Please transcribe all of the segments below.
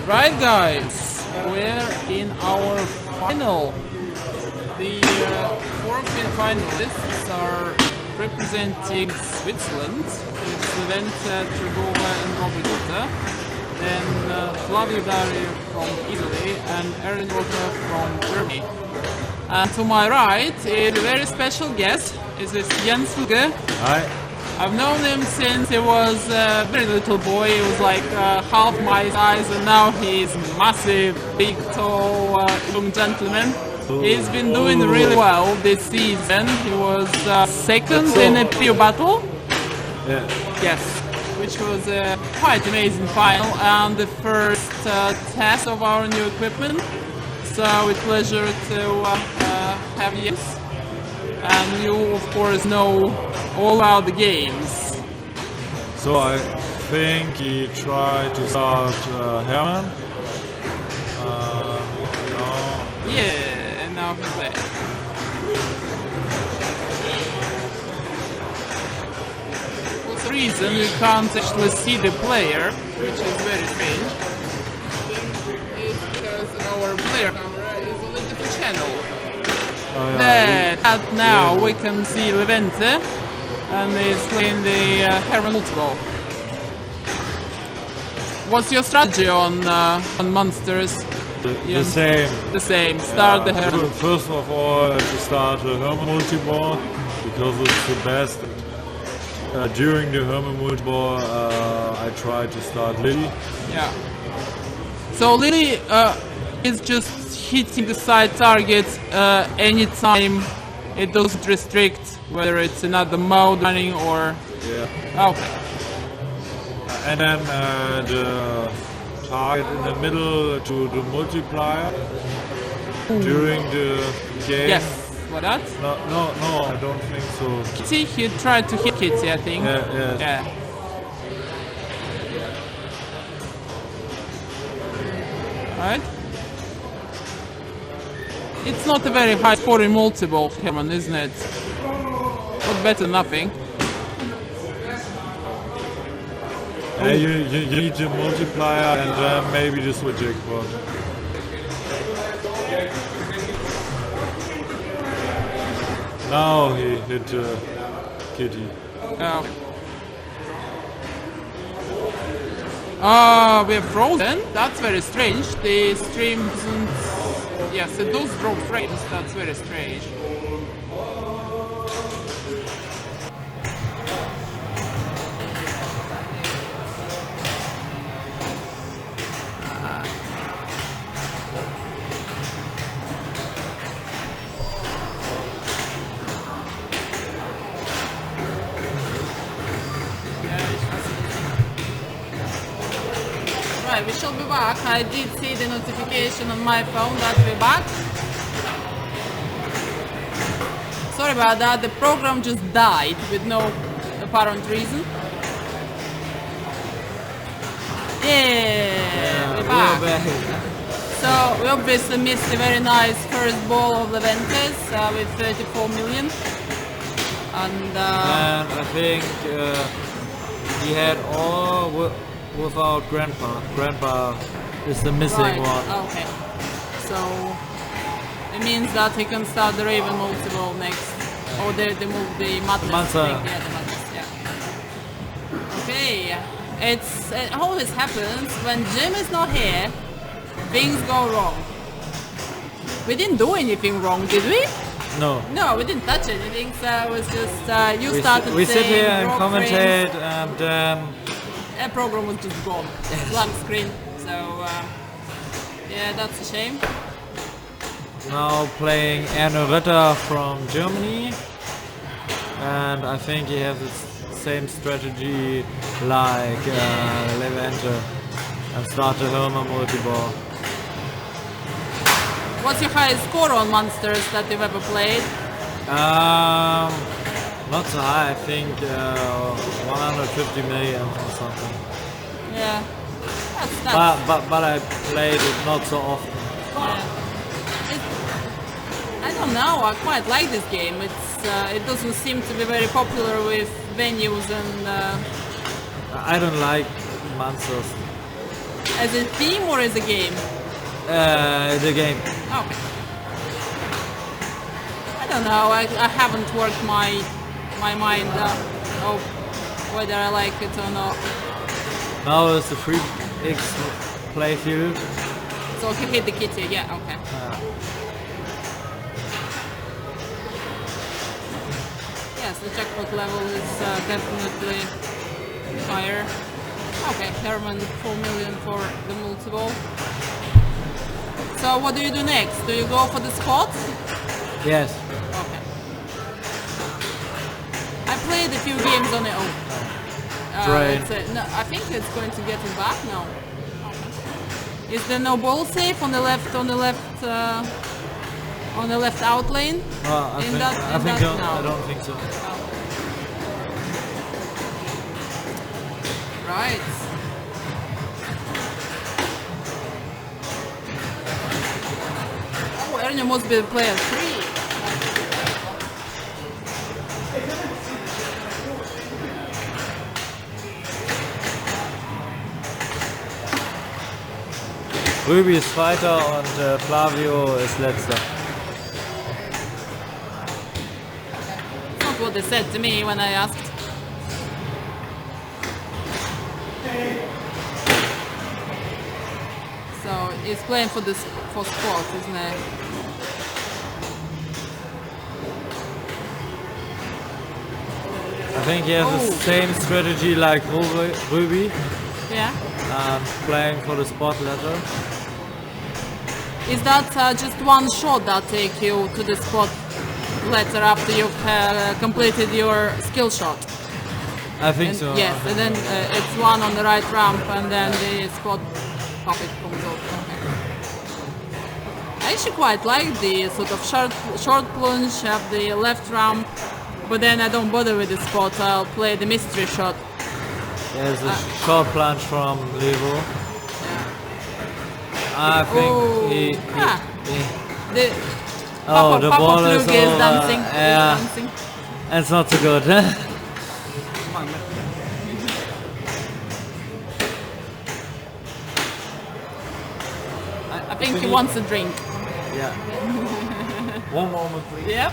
Right, guys, we're in our final. The four finalists are representing Switzerland. It's Levente, Tregova and Sutter. Then Flavio from Italy and Ernö from Germany. And to my right is a very special guest. Is this Untitled? Hi. I've known him since he was a very little boy. He was like half my size, and now he's massive, big, tall, young gentleman. He's been doing really well this season. He was second in a peer battle. Yeah. Yes, which was a quite amazing final and the first test of our new equipment. So it's a pleasure to have you. And you, of course, know all about the games. So I think he tried to start Herman. No. Yeah, and now he's back. What's the reason you can't actually see the player, which is very strange? It's because our player camera is on a different channel. But now we can see Levente and he's playing the Herman multiple. What's your strategy on Munsters? The same. The same. Start the Herman. First of all, to start the Herman multiball because it's the best. During the Herman multiball, I tried to start Lily. Yeah. So Lily is just hitting the side target anytime. It doesn't restrict whether it's another mode running or... Yeah. Okay. And then the target in the middle to the multiplier during the game. Yes. What that? No, I don't think so. Kitty, he tried to hit Kitty, I think. Yeah. Right. It's not a very high scoring multiple, Herman, isn't it? But better than nothing. You need the multiplier and maybe the switch jackpot. Now he hit Kitty. We're frozen. That's very strange. The stream doesn't... Yes, it does drop frames. That's very strange. Right, we shall be back. I did see the notification on my phone that we're back. Sorry about that, the program just died with no apparent reason. Yeah, we're back. So we obviously missed a very nice first ball of Leventes with 34 million. And I think he had all without Grandpa. Grandpa is the missing one. Okay. So it means that he can start the Raven multiple next. Or the Madness. Yeah, the Madness, yeah. Okay. It always happens when Jim is not here, things go wrong. We didn't do anything wrong, did we? No. No, we didn't touch anything, so it was just you started we sit here and rock commentate frames. and The program was just gone. Blank screen. So yeah, that's a shame. now playing Ernö from Germany, and I think he has the same strategy like Levente and start the Herman multiball. What's your highest score on Munsters that you've ever played? Not so high, I think 150 million or something. Yeah, that's But I played it not so often. yeah. I don't know. I quite like this game. It doesn't seem to be very popular with venues and. I don't like Munsters. As a theme or as a game? The game. Okay. I don't know. I haven't worked my mind of whether I like it or not. Now it's the 3x playfield. So he hit the kitty. Yeah. Okay. Yes, the jackpot level is definitely higher. Okay, Herman 4 million for the multi-ball. So what do you do next? Do you go for the spot? Yes. Okay. I played a few games on it. No, I think it's going to get it back now. Okay. Is there no ball safe on the left out lane? I don't think so. Right. Oh, Ernö must be player 3. Ruby ist Zweiter und Flavio ist Letzter. That's not what they said to me when I asked. So he's playing for sport, isn't he? I think he has the same strategy like Ruby. Yeah. Playing for the spot letter. Is that just one shot that take you to the spot letter after you've completed your skill shot? I think so. Yes, and then it's one on the right ramp and then the spot puppet comes out. Okay. I actually quite like the sort of short plunge of the left ramp, but then I don't bother with the spot, I'll play the mystery shot. There's a short plunge from Levo. Yeah. I think the Papa ball is over. dancing. Yeah, Is dancing. it's not so good. I think he wants a drink. Yeah. One moment, please. Yep.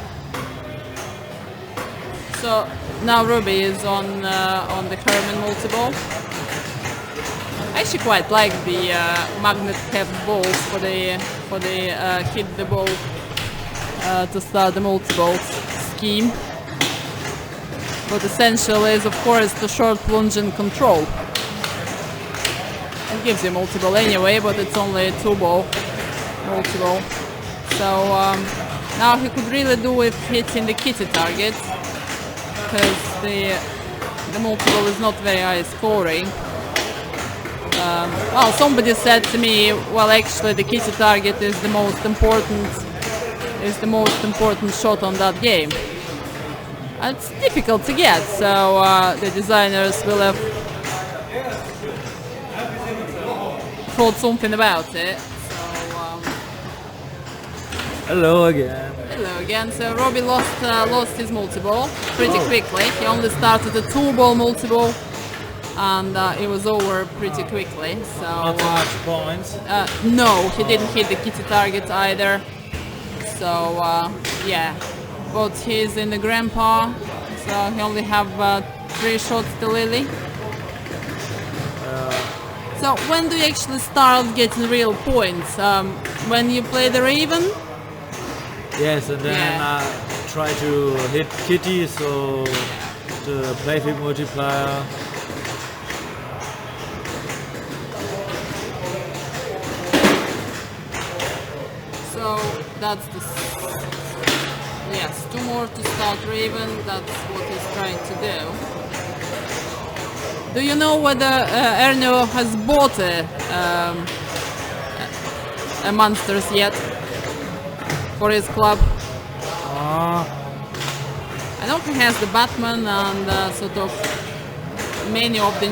So now Ruby is on the Herman multi-ball. I actually quite like the magnet cap balls for the hit the ball to start the multi-ball scheme. But essential is of course the short plunge and control. It gives you multi-ball anyway, but it's only a 2-ball multi-ball. So now he could really do with hitting the kitty target, because the multi-ball is not very high scoring. Well, somebody said to me, well, actually the kitty target is the most important shot on that game. It's difficult to get, so the designers will have thought something about it. Hello again. Hello again. So Robbie lost his multi-ball pretty quickly. He only started a 2-ball multi-ball, and it was over pretty quickly. So not too much points. no, he didn't hit the kitty target either. So yeah, but he's in the grandpa, so he only have 3 shots to Lily. So when do you actually start getting real points? When you play the Raven? Yes, and then try to hit kitty, so the playfield multiplier. So that's the yes, 2 more to start Raven. That's what he's trying to do. Do you know whether Ernö has bought a Munsters yet for his club? I know he has the Batman and sort of many of the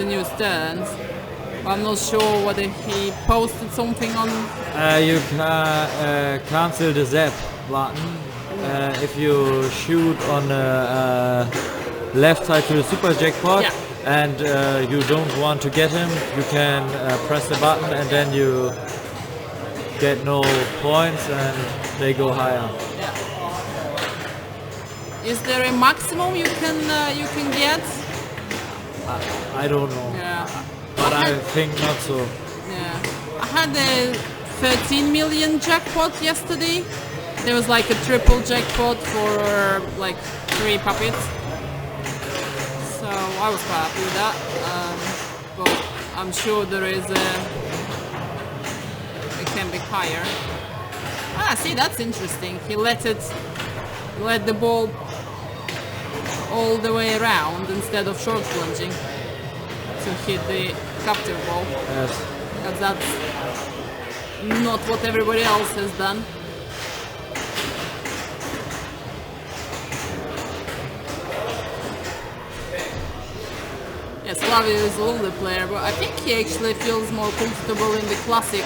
new stands. I'm not sure whether he posted something on. You can cancel the zap button if you shoot on the left side to the super jackpot. Yeah. and you don't want to get him, you can press the button and then you get no points and they go higher. Yeah. Is there a maximum you can get? I don't know, Yeah. but I think not so. Yeah. I had a 13 million jackpot yesterday. There was like a triple jackpot for like 3 puppets. So I was quite happy with that. But I'm sure there is it can be higher. Ah, see, that's interesting. He let the ball all the way around instead of short plunging to hit the captive ball. Yes. Because that's not what everybody else has done. Yes, Flavio is a lovely player, but I think he actually feels more comfortable in the classic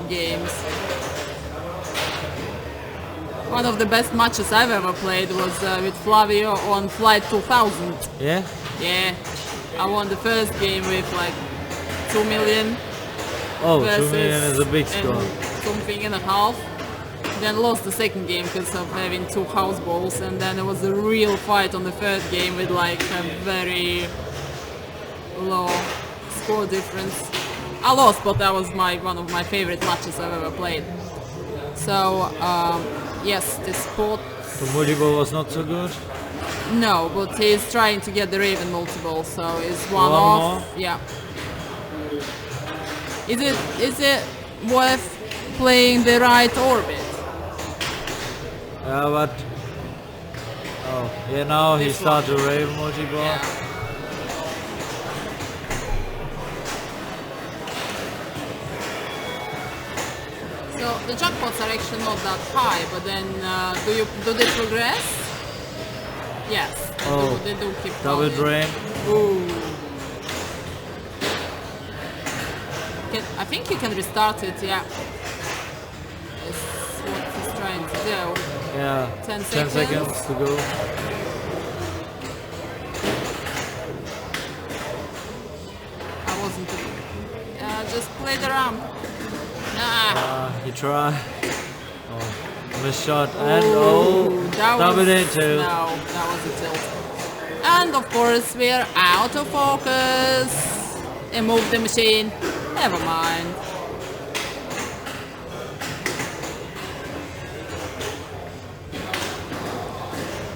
games. One of the best matches I've ever played was with Flavio on Flight 2000. Yeah? Yeah, I won the first game with like 2 million. Oh, 2 million is a big score. Something and a half. Then lost the second game because of having 2 house balls, and then it was a real fight on the third game with like a very low score difference. I lost, but that was one of my favorite matches I've ever played. So yes, the sport. The multi-ball was not so good? No, but he's trying to get the Raven multi-ball, so it's one One off. Yeah. Is it worth playing the right orbit? Yeah, but... Oh, yeah, now he starts the Raven multi-ball. Yeah. So the jackpots are actually not that high, but then do they progress? Yes, they do keep double going. drain. Ooh. I think you can restart it, yeah. That's what he's trying to do. Yeah, 10 seconds to go. I wasn't... just play the ramp. Nah. He tried. Oh, missed shot and double into. No, that was a tilt. And of course we're out of focus. And move the machine. Never mind.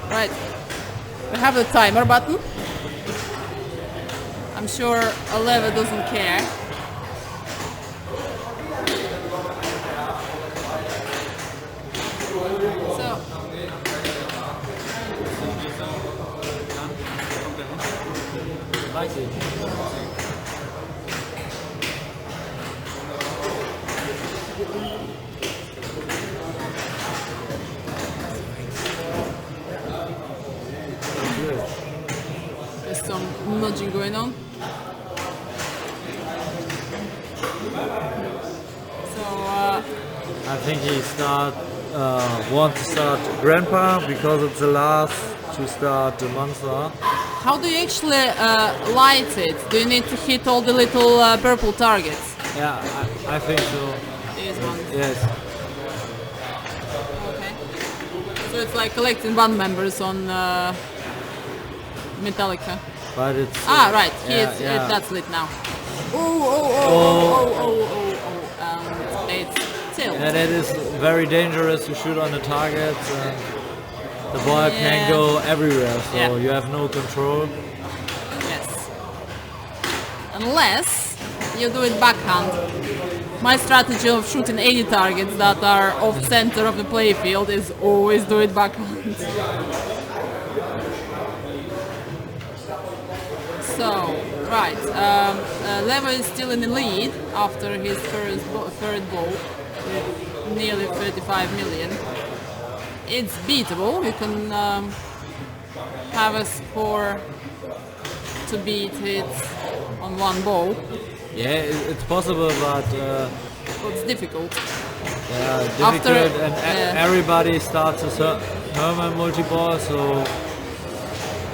Right. We have the timer button. I'm sure Levente doesn't care. So. There's some nudging going on. So I think he wants to start Grandpa because it's the last to start the Munster. how do you actually light it? Do you need to hit all the little purple targets? Yeah, I think so. These ones. Yes. Okay. So it's like collecting band members on Metallica. But it's... Right. yeah, It's, yeah. that's lit now. Oh. It's tilt. And it is very dangerous to shoot on the targets. And the ball Yeah. can go everywhere, so Yeah. you have no control. Yes. Unless you do it backhand. My strategy of shooting any targets that are off center of the playfield is always do it backhand. So, right, Levo is still in the lead after his third ball with nearly 35 million. It's beatable. You can have a score to beat it on one ball. Yeah, it's possible, but It's difficult. difficult. After- and everybody starts a Herman multi-ball, so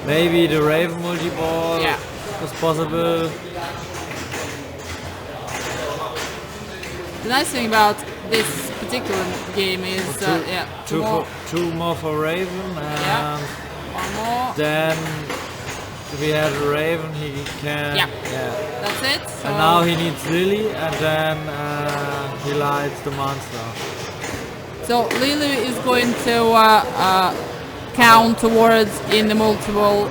Maybe the Raven multi-ball Yeah. is possible. The nice thing about this particular game is Two more for Raven, and one more. then if he has a Raven, he can. Yeah. That's it. So And now he needs Lily, and then he lights the monster. So Lily is going to count towards in the multiple,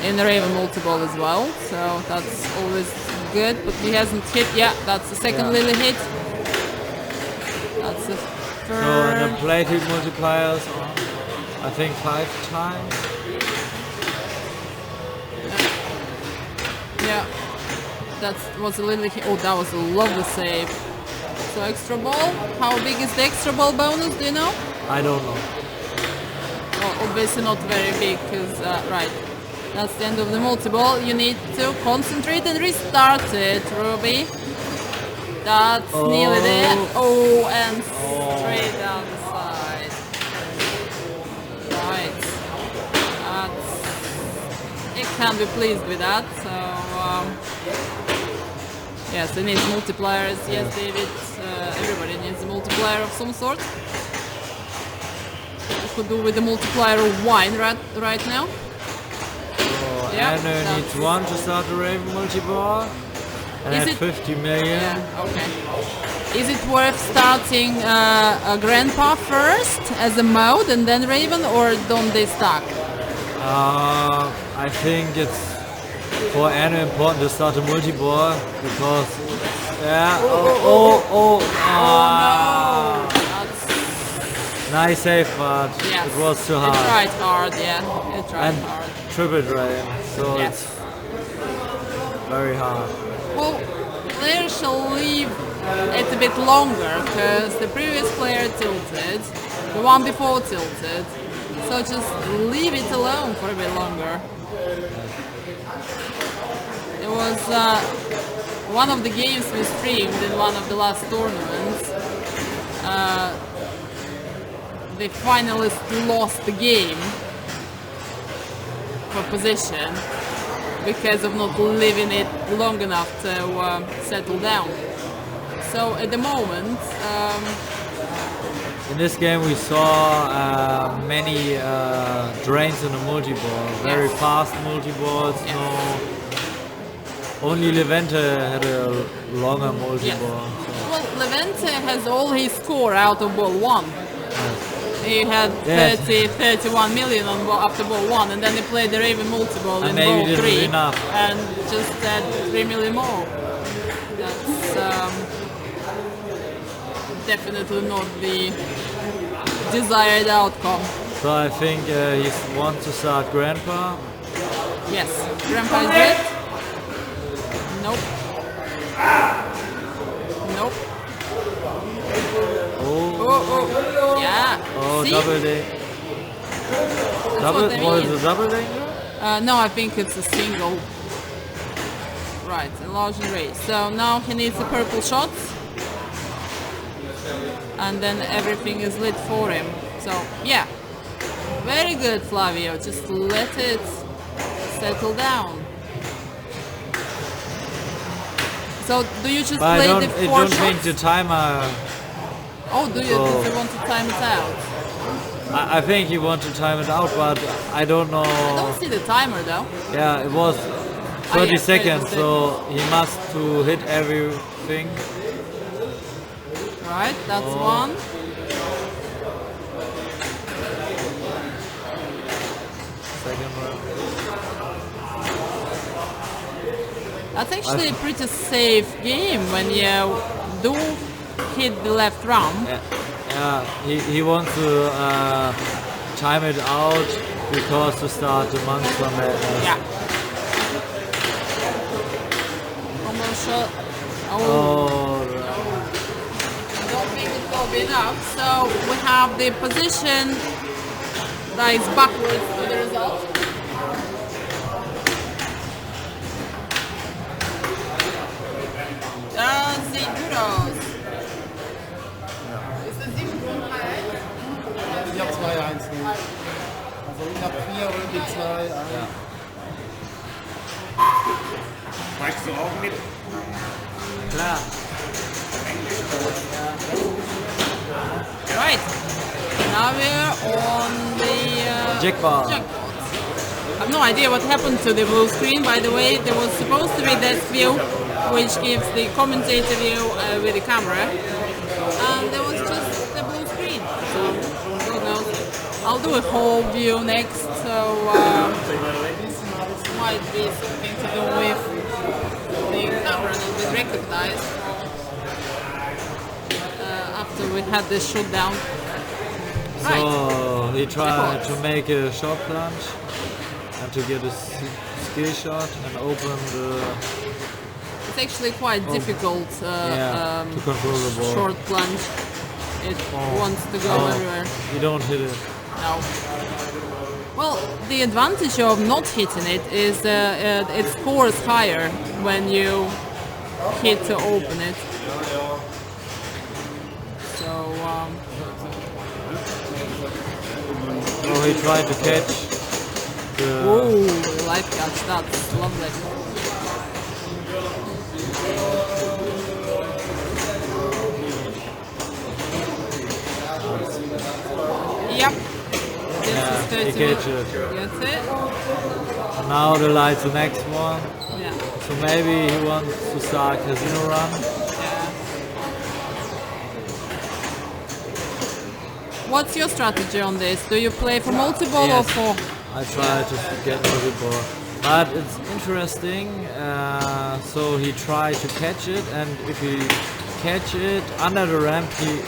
in the Raven multiple as well. So that's always good. But he hasn't hit. Yeah, that's the second Lily hit. That's the third. So the plated multipliers are, I think, 5 times. Yeah, that was a little. Oh, that was a lovely save. So extra ball. How big is the extra ball bonus? Do you know? I don't know. Well, obviously not very big, because right. That's the end of the multi-ball. You need to concentrate and restart it, Ruby. That's nearly there. Oh, and straight down the side. Right. It can be pleased with that. So yes, it needs multipliers. Yes, David. Everybody needs a multiplier of some sort. We could do with the multiplier of wine right now. Ernö needs 1 to start the Raven multi-ball. And at 50 million. Yeah, okay. Is it worth starting a Grandpa first as a mode and then Raven, or don't they stack? I think it's for Ernö important to start a multi-ball because No. nice save, but it was too hard. It tried hard, yeah. It tried hard. Triple drain, so it's very hard. Well, player shall leave it a bit longer because the previous player tilted, the one before tilted, so just leave it alone for a bit longer. It was one of the games we streamed in one of the last tournaments. The finalist lost the game for position because of not leaving it long enough to settle down. So at the moment, in this game we saw many drains in the multi-ball, very fast multi-balls. No, only Levente had a longer multi-ball. So. Well, Levente has all his score out of ball 1. He had 31 million on after ball 1, and then he played the Raven multi-ball in ball 3 and just had 3 million more. That's definitely not the desired outcome. So I think he wants to start Grandpa. Yes, Grandpa is good. Nope. Nope. Oh, yeah. Oh, see? double day. Was it a double day? No, I think it's a single. Right, enlarge and raise. So now he needs the purple shots. And then everything is lit for him. So, yeah. Very good, Flavio. Just let it settle down. So, do you just play the 4 shots? I don't think the timer... Oh, do you want to time it out? I think you want to time it out, but I don't know. I don't see the timer though. Yeah, it was 30 seconds, so he must to hit everything. Right, that's one. Second one. That's actually a pretty safe game when you do hit the left round. Yeah, he wants to time it out because to start the monster madness. Yeah. Combo shot. Oh. I don't think it will be enough. So we have the position that is backwards to the result. €7. Ist das 7,3? Ich habe 2-1. Also ich habe 4 und die 2. Magst du auch mit? Klar. Right. Now we're on the Jackpot. I have no idea what happened to the blue screen. By the way, there was supposed to be that view, which gives the commentator view with the camera, and there was just the blue screen. So who knows? I'll do a whole view next, so might be something to do with the camera not being recognized after we had this shutdown. So he tried to make a short plunge and to get a skill shot and open the It's actually quite difficult to control the ball. short plunge. It wants to go everywhere. You don't hit it. No. Well, the advantage of not hitting it is it scores higher when you hit to open it. So So he tried to catch the ooh, life catch, that's lovely. Yep. This is 30 he catch it. That's it. And now the light's the next one. Yeah. So maybe he wants to start casino run. Yeah. What's your strategy on this? Do you play for multi-ball or Yes. for? I try to get multi-ball. But it's interesting, so he tried to catch it, and if he catch it under the ramp, he...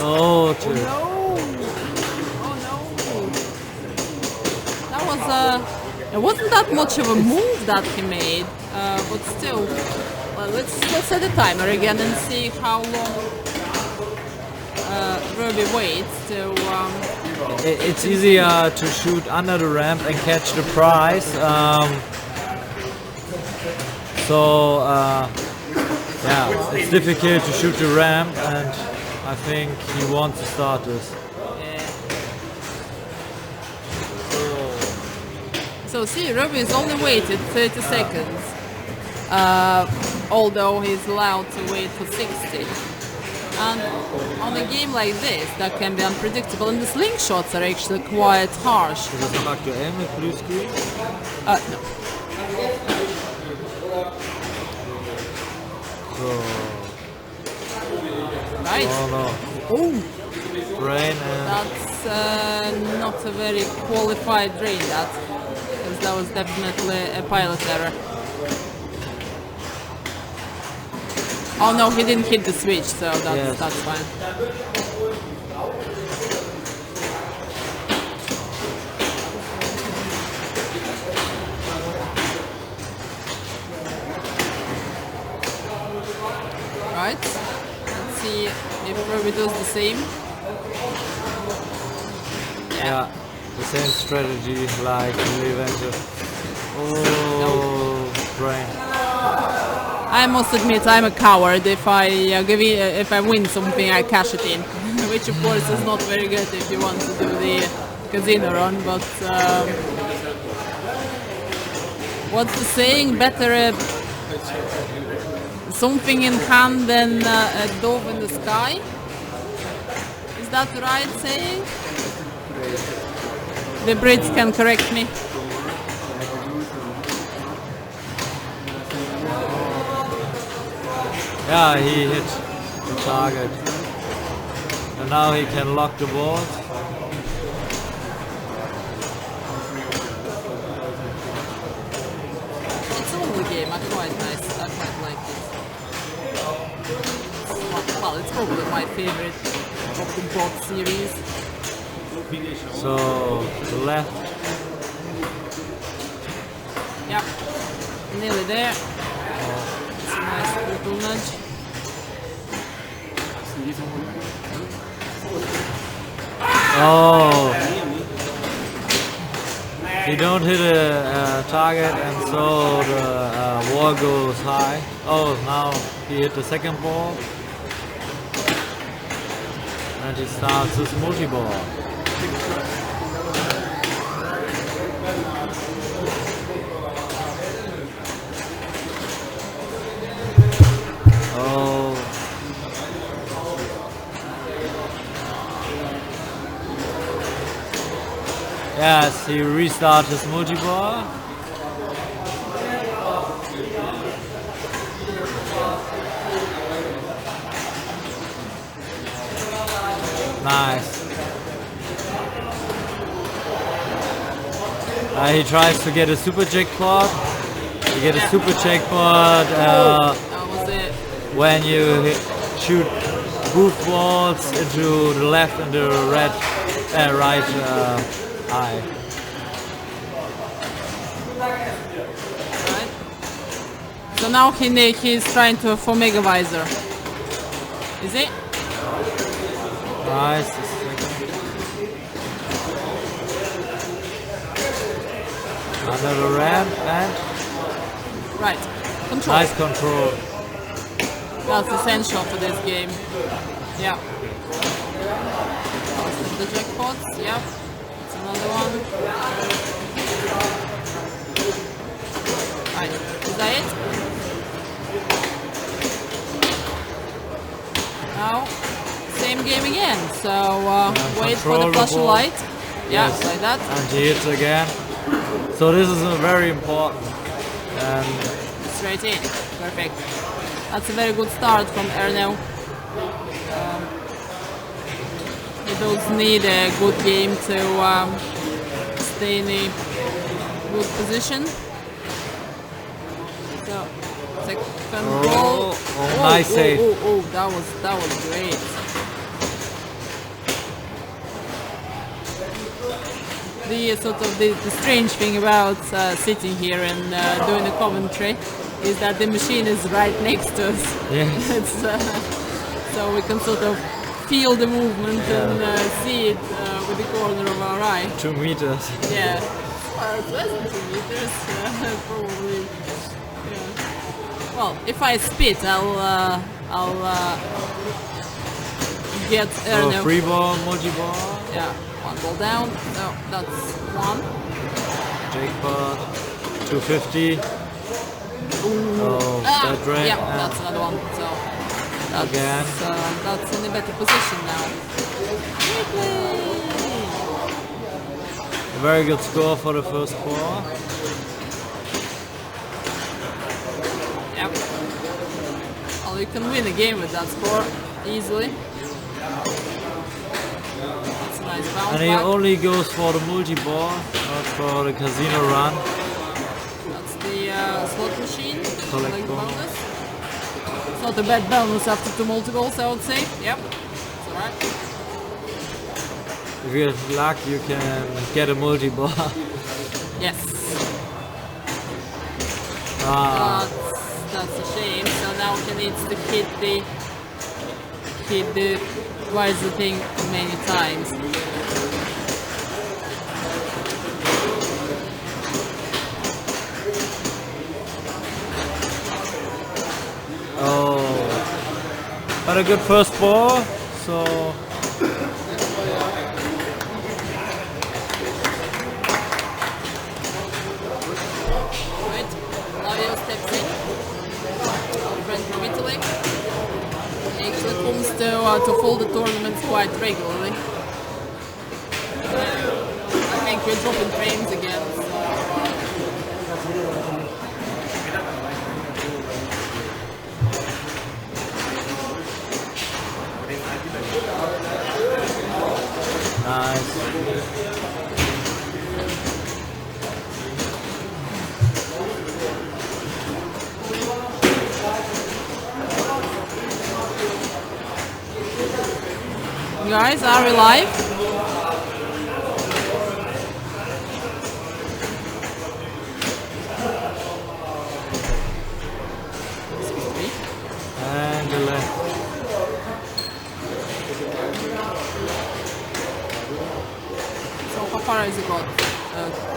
Oh, No! Oh no! That was it wasn't that much of a move that he made, but still. Well, let's set the timer again and see how long Ruby waits to. It's easier to shoot under the ramp and catch the prize. Yeah, it's difficult to shoot the ramp, and I think he wants to start this. So see, Ruby's only waited 30 seconds, although he's allowed to wait for 60. And on a game like this, that can be unpredictable, and the slingshots are actually quite harsh. Ist das noch aktuell mit Blue Screen? No. So, Right. oh no, Oh, brain and that's not a very qualified drain, that, because that was definitely a pilot error. Oh no, he didn't hit the switch, so that's fine. Right, let's see if Ruby does the same. yeah, the same strategy like Levente. Oh, brain. I must admit I'm a coward. If I win something, I cash it in, which of course is not very good if you want to do the casino run. But what's the saying? Better something in hand than a dove in the sky. Is that the right saying? The Brits can correct me. Yeah, he hit the target. And now he can lock the board. It's a lovely game. I quite like it. Well, it's probably my favorite of the bot series. So, the left. Yep, nearly there. It's a nice little nudge. Oh! He don't hit a target, and so the wall goes high. Oh, now he hit the second ball. And he starts his multi-ball. Yes, he restarted his multi-ball. Nice. He tries to get a super jackpot. You get a super jackpot That was it. when you shoot both balls into the left and the right eye. Right. So now he's trying to for Mega Visor. Is it? Nice. Another ramp and Right. Control. nice control. That's essential for this game. Yeah. The jackpots. Yeah. It's another one. Right. Is that it? Now, same game again. So wait for the flash of light. Yeah, Yes. like that. And he hits again. So this is very important. And Straight in. Perfect. That's a very good start from Ernö. He does need a good game to stay in a good position. So, second ball. nice save. That was great. The sort of the strange thing about sitting here and doing the commentary is that the machine is right next to us. yes. It's, so we can sort of feel the movement and see it with the corner of our eye. 2 meters. Yeah. Well, it's less than 2 meters, probably. Yeah. Well, if I spit, I'll get Ernö. So free ball, multi-ball, Yeah. One ball down. No, that's one. jackpot, 250. Oh, that drain. Yeah, that's another one. So that's, Again. That's in a better position now. A very good score for the first ball. Yep. Well, you can win a game with that score easily. That's a nice bounce And he back. only goes for the multi-ball, not for the casino run. That's the slot machine. Collect Like bonus. bonus. It's not a bad bonus after 2 multiples, I would say. Yep. It's alright. If you have luck, you can get a multi-ball. Yes. Ah, That's a shame. So now he needs to hit the visor thing many times. oh. But a good first ball, so Right. Flavio steps in. Our friend from Italy. He actually comes to follow the tournaments quite regularly. I think we're dropping frames again. So, nice. guys, are we live? And the left. So how far has it got?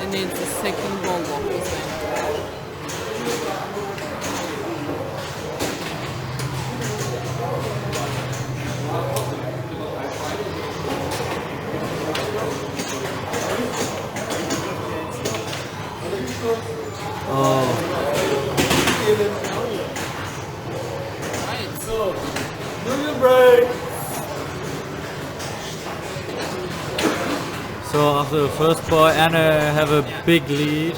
It needs a second ball walk, isn't it? Oh, Right. so of the first boy. Ernö have a big lead.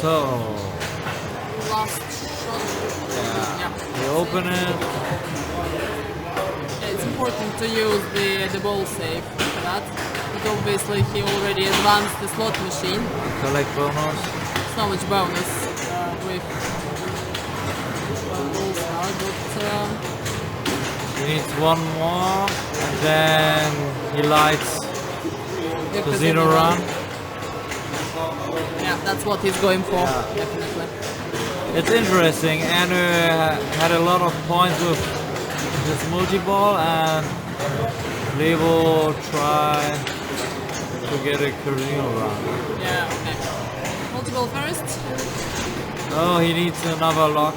So, Last shot. Yeah. we open it. It's important to use the ball safe for that. But obviously he already advanced the slot machine. Collect bonus. So much bonus with ball star, but He needs one more, and then he lights yeah, Casino Run. Yeah, that's what he's going for, Yeah. definitely. It's interesting. Ernö had a lot of points with his multi-ball, and Flavio tried to get a Casino Run. Yeah, okay. Multiple first. Oh, he needs another lock.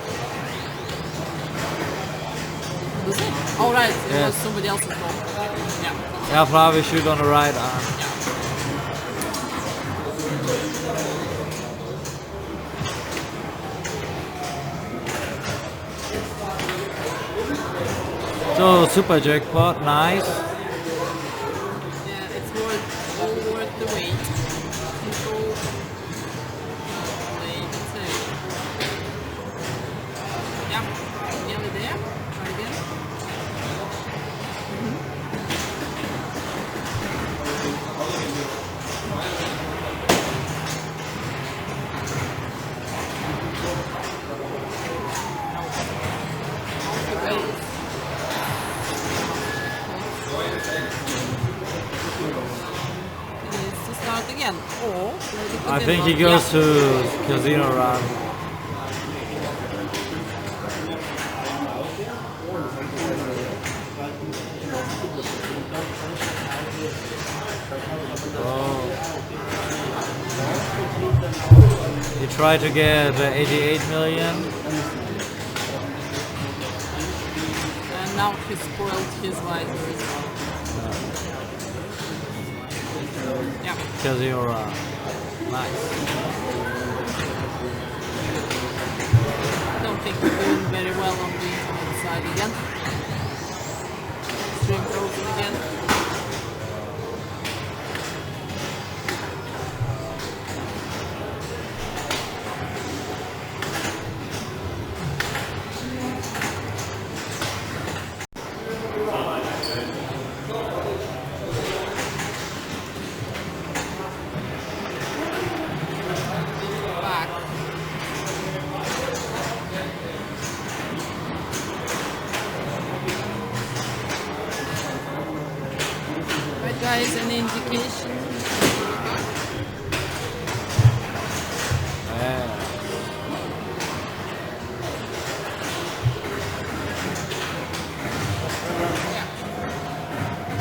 Does it? Oh right, it Yes. was somebody else's ball. Yeah. Yeah, Flavio shoot on the right arm. So super jackpot, nice. Yeah, it's all worth the wait. People play the same. Yeah, nearly there. Try again. He needs to start again. Or I think he goes to Casino Run. Oh. He tried to get 88 million. And now he spoiled his visors. Yeah. Casino Run. Nice. I don't think we're doing very well on the internet side again. Stream frozen again. Back. Right guys, any indication? Yeah.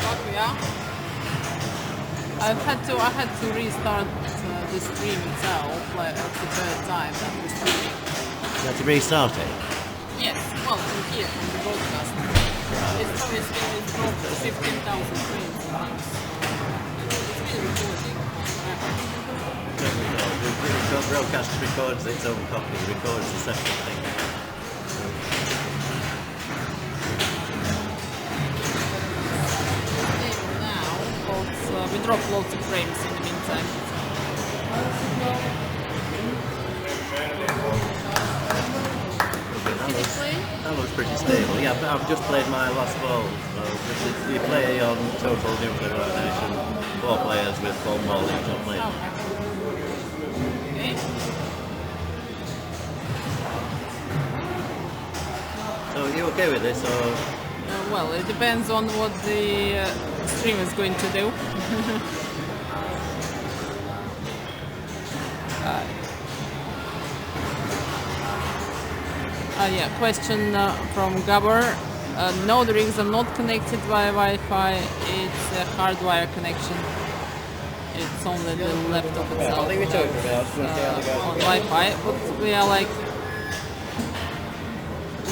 But we are. I had to restart the stream itself, like it's the third time that we're streaming. You have to restart it. Yes, well, from here, from the broadcast. It's dropped 15,000 frames. It's been recording. The broadcast records its own copy, records a separate thing. Stable now, but we dropped loads of frames in the meantime. Did you play? That looks pretty stable. Yeah, but I've just played my last ball. So you play on total nuclear coordination, 4 players with 4 ball each on play. Okay. So are you okay with this, or Well, it depends on what the stream is going to do. Yeah, question from Gabber. No, the rigs are not connected via Wi-Fi. It's a hardwire connection. It's only the laptop itself that's on Wi-Fi. But we are like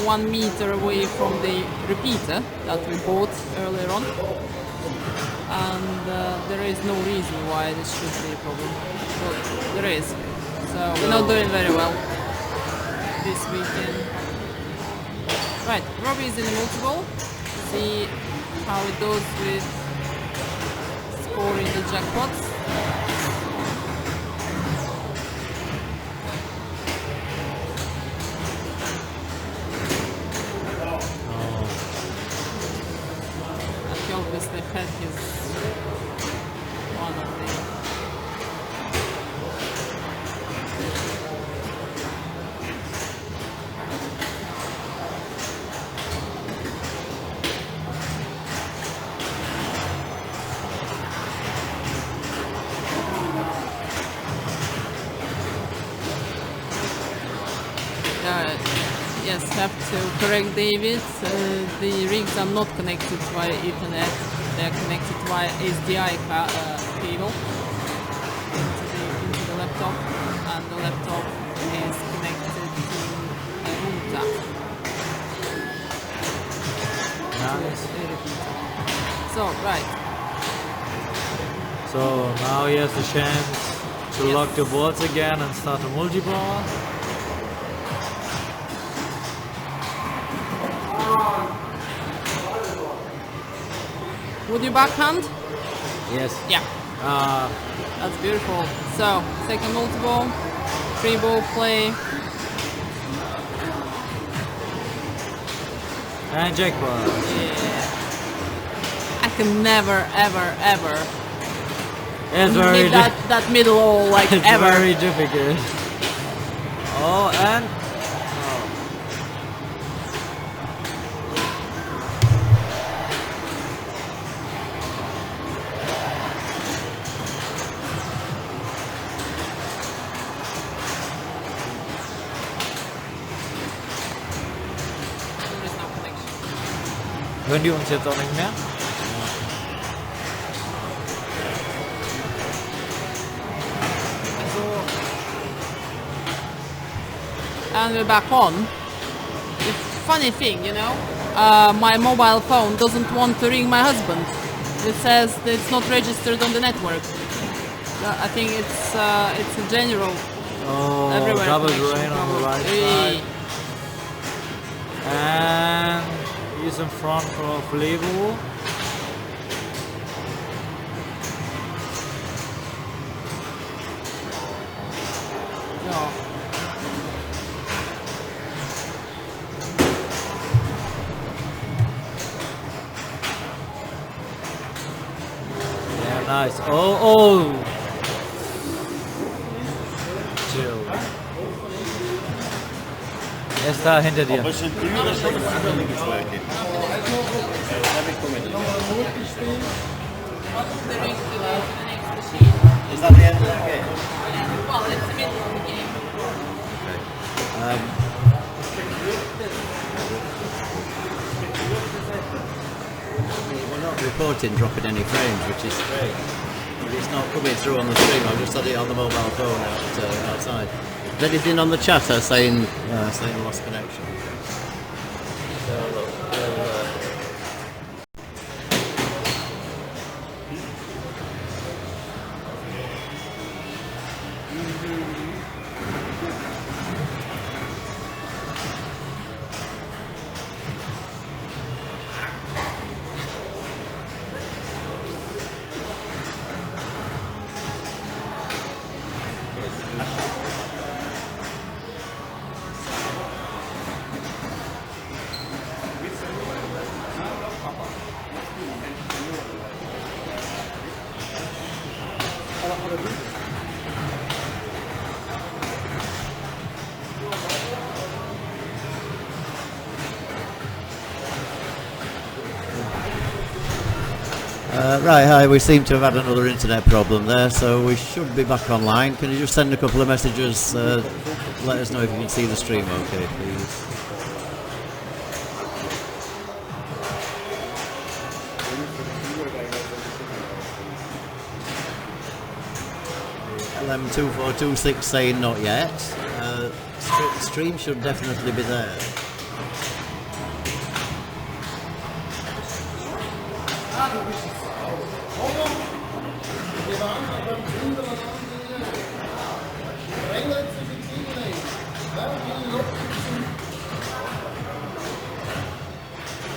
1 meter away from the repeater that we bought earlier on, and there is no reason why this should be a problem, but there is. So we're not doing very well this weekend. Right, Robbie is in the multi-ball. See how it goes with scoring the jackpots. He obviously had his one of the yes, have to correct David. The rigs are not connected via Ethernet. They are connected via SDI cable into the laptop, and the laptop is connected to a router. Nice. So, right. So now he has the chance to lock the boards again and start a multi-ball. Would you backhand? Yes. Yeah. That's beautiful. So, second multi-ball, 3-ball play. And jackpot. Yeah. I can never, ever, ever It's very hit that middle hole like it's ever. very difficult. Oh, and There is no connection. hören die uns jetzt auch nicht mehr? And we're back on. The funny thing, you know, my mobile phone doesn't want to ring my husband. It says that it's not registered on the network. I think it's a general Oh, everywhere double connection drain on the problem. right Hey. side. And he's in front of Flavio. Yeah. Yeah, nice. Oh. Chill. Er ist da hinter dir. I think it's working. Is that the end of the game? Well, it's the middle of the game. We're not reporting dropping any frames, which is great. But it's not coming through on the stream. I've just had it on the mobile phone outside. Is anything on the chatter saying lost connection? So look, right, hi, we seem to have had another internet problem there, so we should be back online. Can you just send a couple of messages, let us know if you can see the stream okay, please. LM2426 saying not yet. Stream should definitely be there.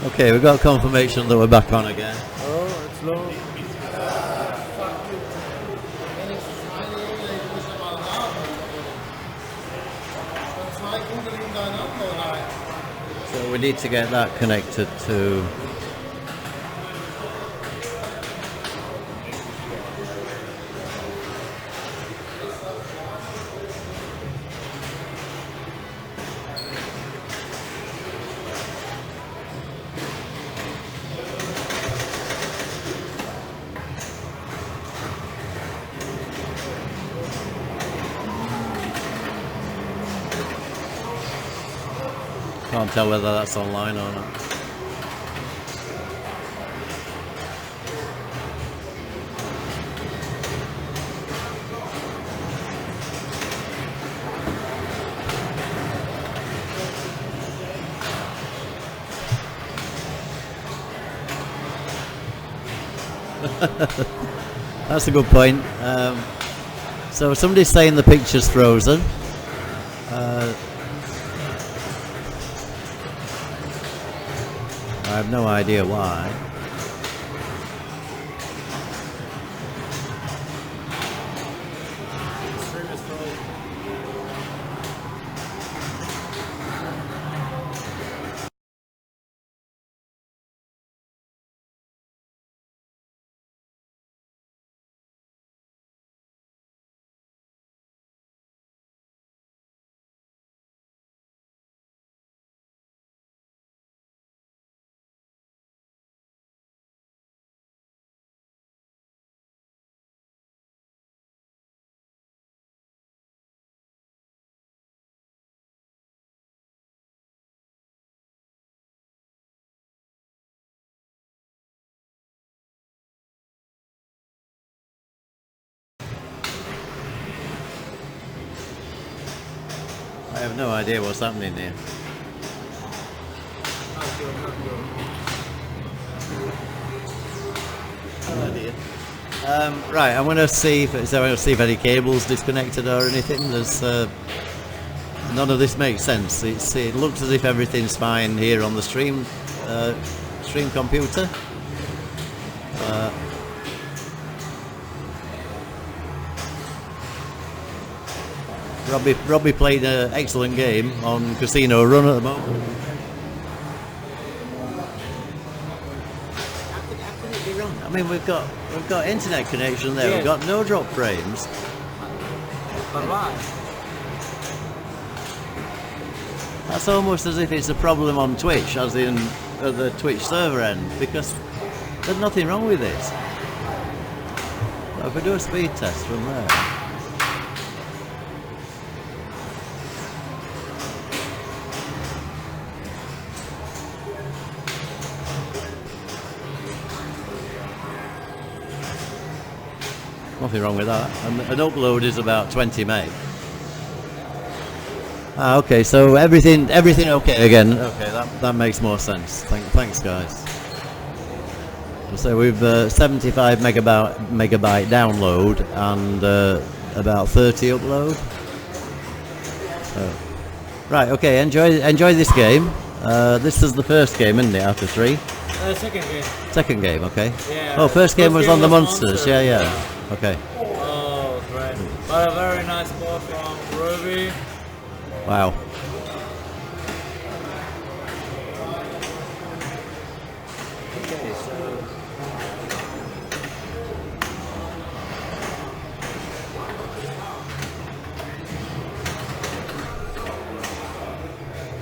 Okay, we've got confirmation that we're back on again. Oh, it's low. So we need to get that connected to... Can't tell whether that's online or not. That's a good point. So somebody's saying the picture's frozen. I have no idea why. I have no idea what's happening here. No idea. Right, I'm going to see if any cables disconnected or anything. There's none of this makes sense. It looks as if everything's fine here on the stream computer. Robbie played an excellent game on Casino Run at the moment. How could it be wrong? I mean, we've got internet connection there. Yes. We've got no drop frames. But why? That's almost as if it's a problem on Twitch, as in at the Twitch server end, because there's nothing wrong with this. If we do a speed test from there. Nothing wrong with that. And an upload is about 20 meg. Okay, so everything okay again. Okay, that makes more sense. Thanks, guys. So we've 75 megabyte download and about 30 upload. So, right, okay. Enjoy this game. This is the first game, isn't it? Out of 3. Second game. Second game, okay. Yeah. Oh, first game was on the Munsters. Yeah. Okay. Oh, great. But a very nice ball from Ruby. Wow. Okay, so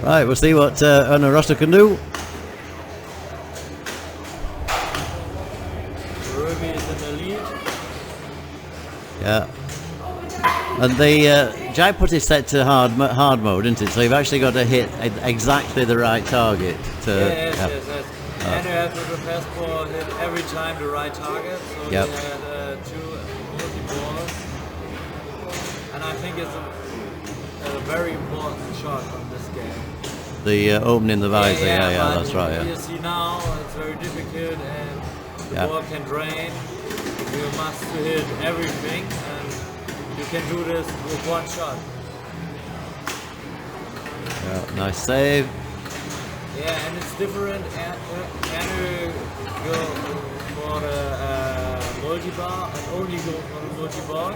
right, we'll see what Ernö can do. Ruby is in the lead. Yeah. And the jackpot is set to hard mode, isn't it? So you've actually got to hit exactly the right target. Yes. And you have to prepare for hit every time the right target. So Yep. he had 2 multi-balls. And I think it's a very important shot on this game. The opening the visor, yeah, but that's right. Yeah. You see now, it's very difficult, and the ball can drain. You must hit everything, and you can do this with one shot. Yeah, nice save. Yeah, and it's different. Ernö go for the multi-bar and only go for the multi-bar.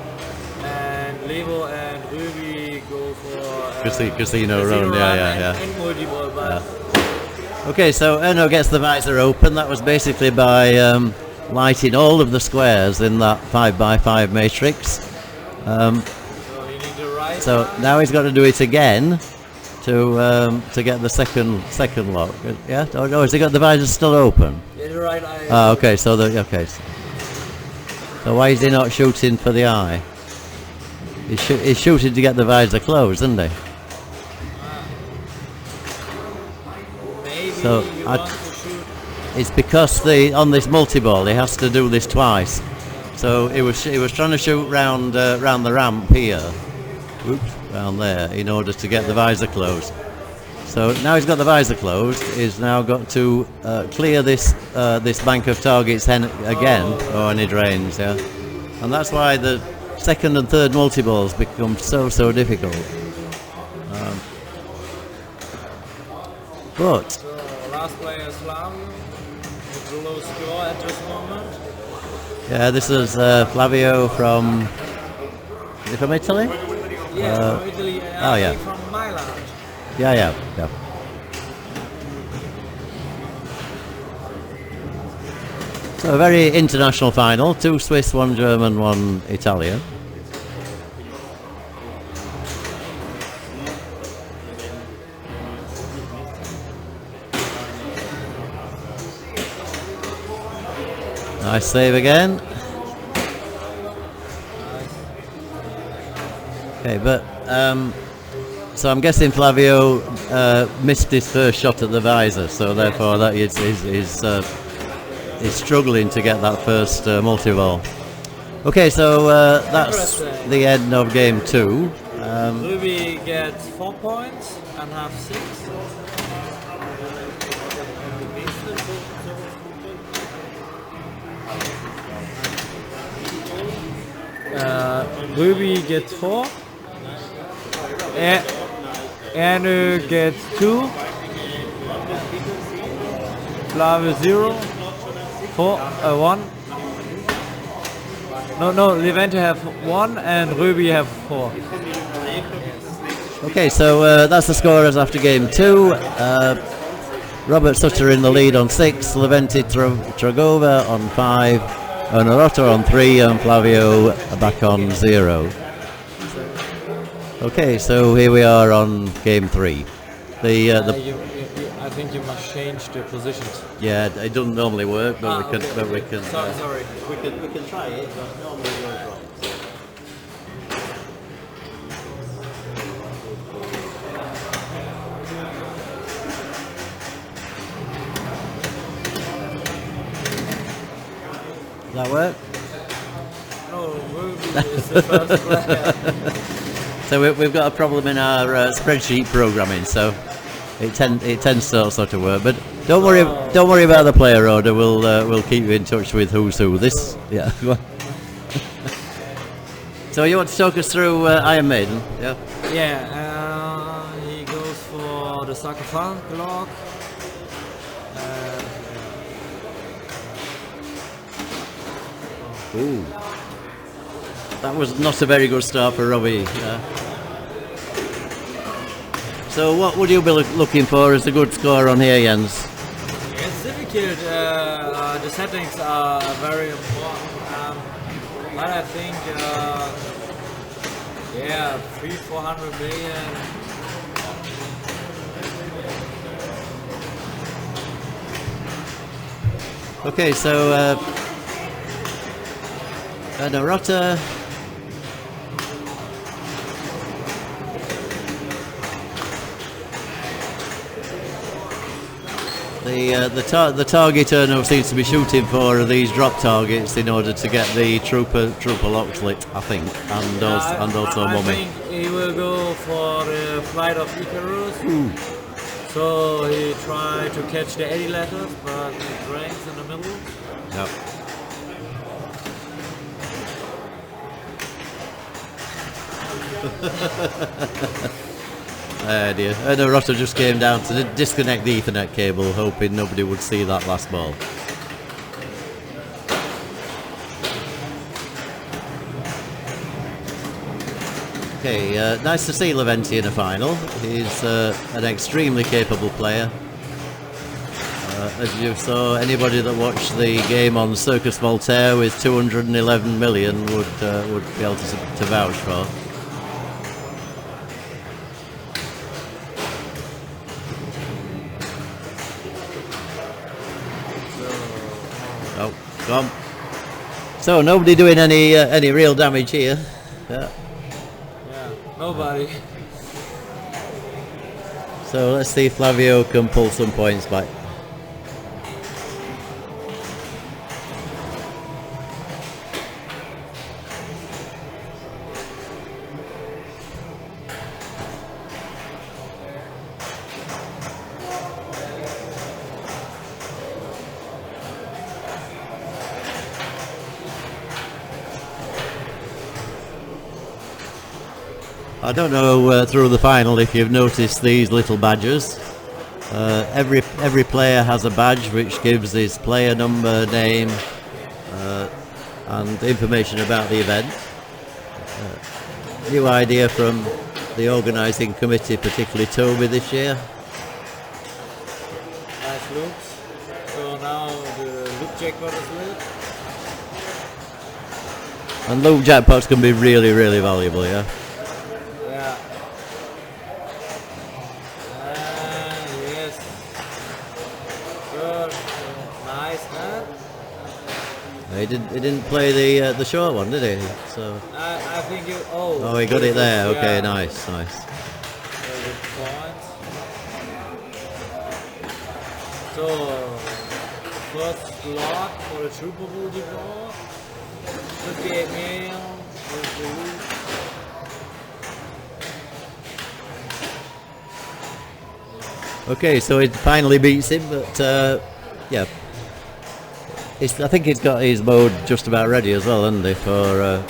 And Flavio and Ruby go for casino run, yeah. And multi-ball, but Okay, so Ernö gets the visor open. That was basically by lighting all of the squares in that 5x5 matrix. so you need the right. So now he's got to do it again to get the second lock. Yeah, or has he got the visor still open? Yeah, the right eye. Ah, okay. So so why is he not shooting for the eye? He's shooting to get the visor closed, isn't he? Maybe So you want to shoot. it's because on this multi-ball he has to do this twice. So he was trying to shoot round the ramp here, round there, in order to get the visor closed. So now he's got the visor closed. He's now got to clear this bank of targets again, and he drains. Yeah, and that's why the second and third multi-balls become so difficult. But So last player is Flavio with the low score at this moment. yeah, this is Flavio from Italy. Yeah, from Italy. oh, yeah. From Milan. Yeah. So a very international final. 2 Swiss, 1 German, 1 Italian. Nice save again. Okay, but so I'm guessing Flavio missed his first shot at the visor, so therefore that he's struggling to get that first multi-ball. Okay, so that's the end of game 2. Ruby gets 4 points and have 6. Ruby gets 4. Ernö gets 2. Flavio 0. 1. No, Levente have 1 and Ruby have 4. Okay, so that's the scorers after game 2. Robert Sutter in the lead on 6, Levente Tregova on 5, Ernö on 3, and Flavio back on 0. Okay, so here we are on game 3. I think you must change the positions. Yeah, it doesn't normally work, but we can. Sorry. We can try it, but normally it goes wrong. Does that work? No, Ruby is the first player. So we've got a problem in our spreadsheet programming, so it tends to sort of work. But don't worry about the player order. We'll keep you in touch with who's who. This, yeah. So you want to talk us through Iron Maiden? Yeah. Yeah, he goes for the sarcophagus block. Ooh. That was not a very good start for Robbie. So what would you be looking for as a good score on here, Jens? It's difficult. The settings are very important. But I think, 300-400 million. Okay, so Ernö. The target Ernö seems to be shooting for are these drop targets in order to get the trooper locks lit, I think, and also I Mummy. think he will go for the flight of Icarus. So he tried to catch the 80 letters, but the drains in the middle. Yep. Oh dear. Ernö Rotter just came down to disconnect the Ethernet cable, hoping nobody would see that last ball. Okay, nice to see Levente in a final. He's an extremely capable player. As you saw, anybody that watched the game on Circus Voltaire with 211 million would be able to vouch for. Oh, come. So nobody doing any real damage here. Yeah. Nobody. So let's see if Flavio can pull some points back. I don't know through the final if you've noticed these little badges. Every player has a badge which gives his player number, name, and information about the event. New idea from the organising committee, particularly Toby this year. Nice looks. So now the loop jackpot is lit. And loop jackpots can be really, really valuable, yeah. He didn't play the short one, did he? So I think you. Oh, he got it there. Okay, yeah. nice. Very good point. So first slot for the Trooper multi-ball. 58 million. Okay, so it finally beats him, but yeah. I think he's got his mode just about ready as well, hasn't he? For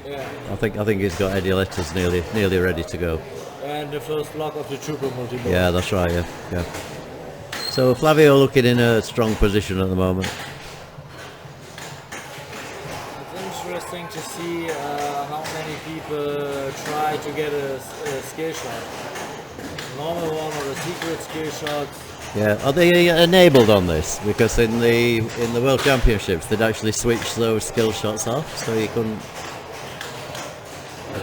yeah. I think he's got Eddie letters nearly ready to go. And the first block of the Trooper multi-ball. Yeah, that's right. Yeah. So Flavio looking in a strong position at the moment. It's interesting to see how many people try to get a skill shot. Normal one or the secret skill shots. Yeah, are they enabled on this? Because in the World Championships they'd actually switch those skill shots off, so you couldn't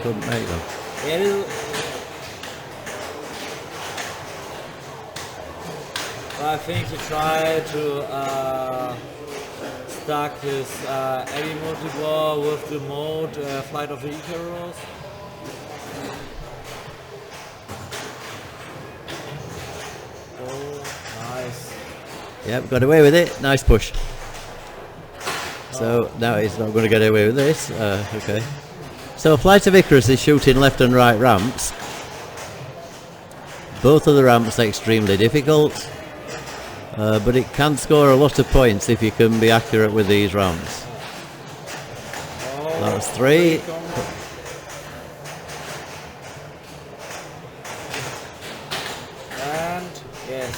make them. Yeah, I think he tried to stack his Eddie multi-ball with the mode Flight of the Icarus. Yep, got away with it. Nice push. So now he's not going to get away with this. Okay. So Flight of Icarus is shooting left and right ramps. Both of the ramps are extremely difficult, but it can score a lot of points if you can be accurate with these ramps. That's 3.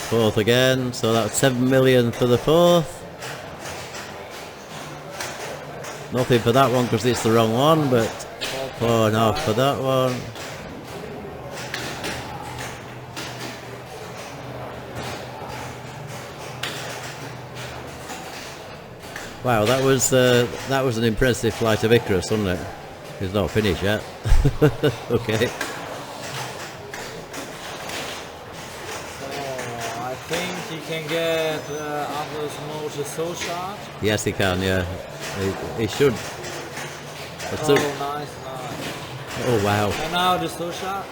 Fourth again, so that's 7 million for the fourth. Nothing for that one because it's the wrong one, but 4.5 for that one. Wow, that was an impressive Flight of Icarus, wasn't it? It's not finished yet. Okay. Can get others mode a soul shot? Yes, he can. Yeah, he should. Nice. Oh wow! And now the soul shot.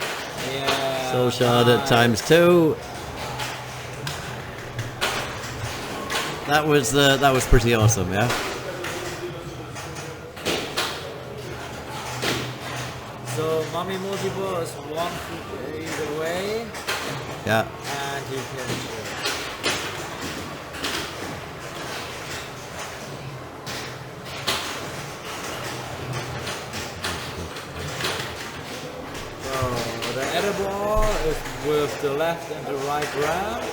Yeah. Soul shot at ×2. That was pretty awesome. Yeah. So Mummy multi-ball is 1 either way. Yeah. And he can share. So the edible is with the left and the right ram.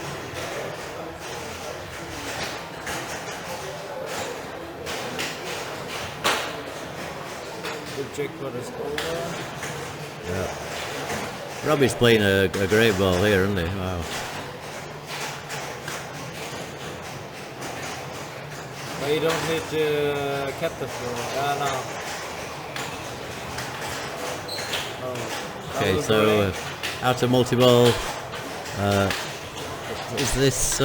The jackpot is over. Yeah. Robbie's playing a great ball here, isn't he? Wow. But you don't hit the captive floor. No. Oh, Okay, so out of multi-ball. Is this...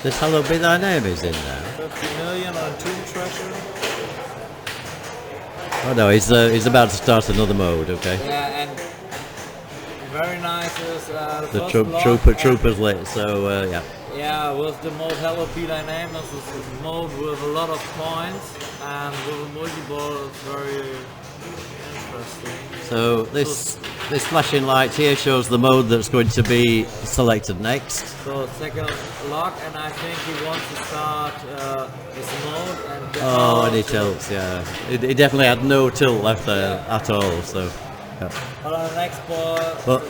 this Hallowed Be Thy Name is in there? 50 million on Tomb Treasure. Oh no, he's about to start another mode, okay. Yeah, and very nice is The first block trooper's lit, so yeah. Yeah, with the mode Hallowed Be Thy Name, this is a mode with a lot of points, and with a multi-ball it's very interesting. So this flashing light here shows the mode that's going to be selected next. So second lock, and I think he wants to start this mode. And Oh, and he tilts, yeah. He definitely had no tilt left there at all, so... Yeah. But on the next ball... But,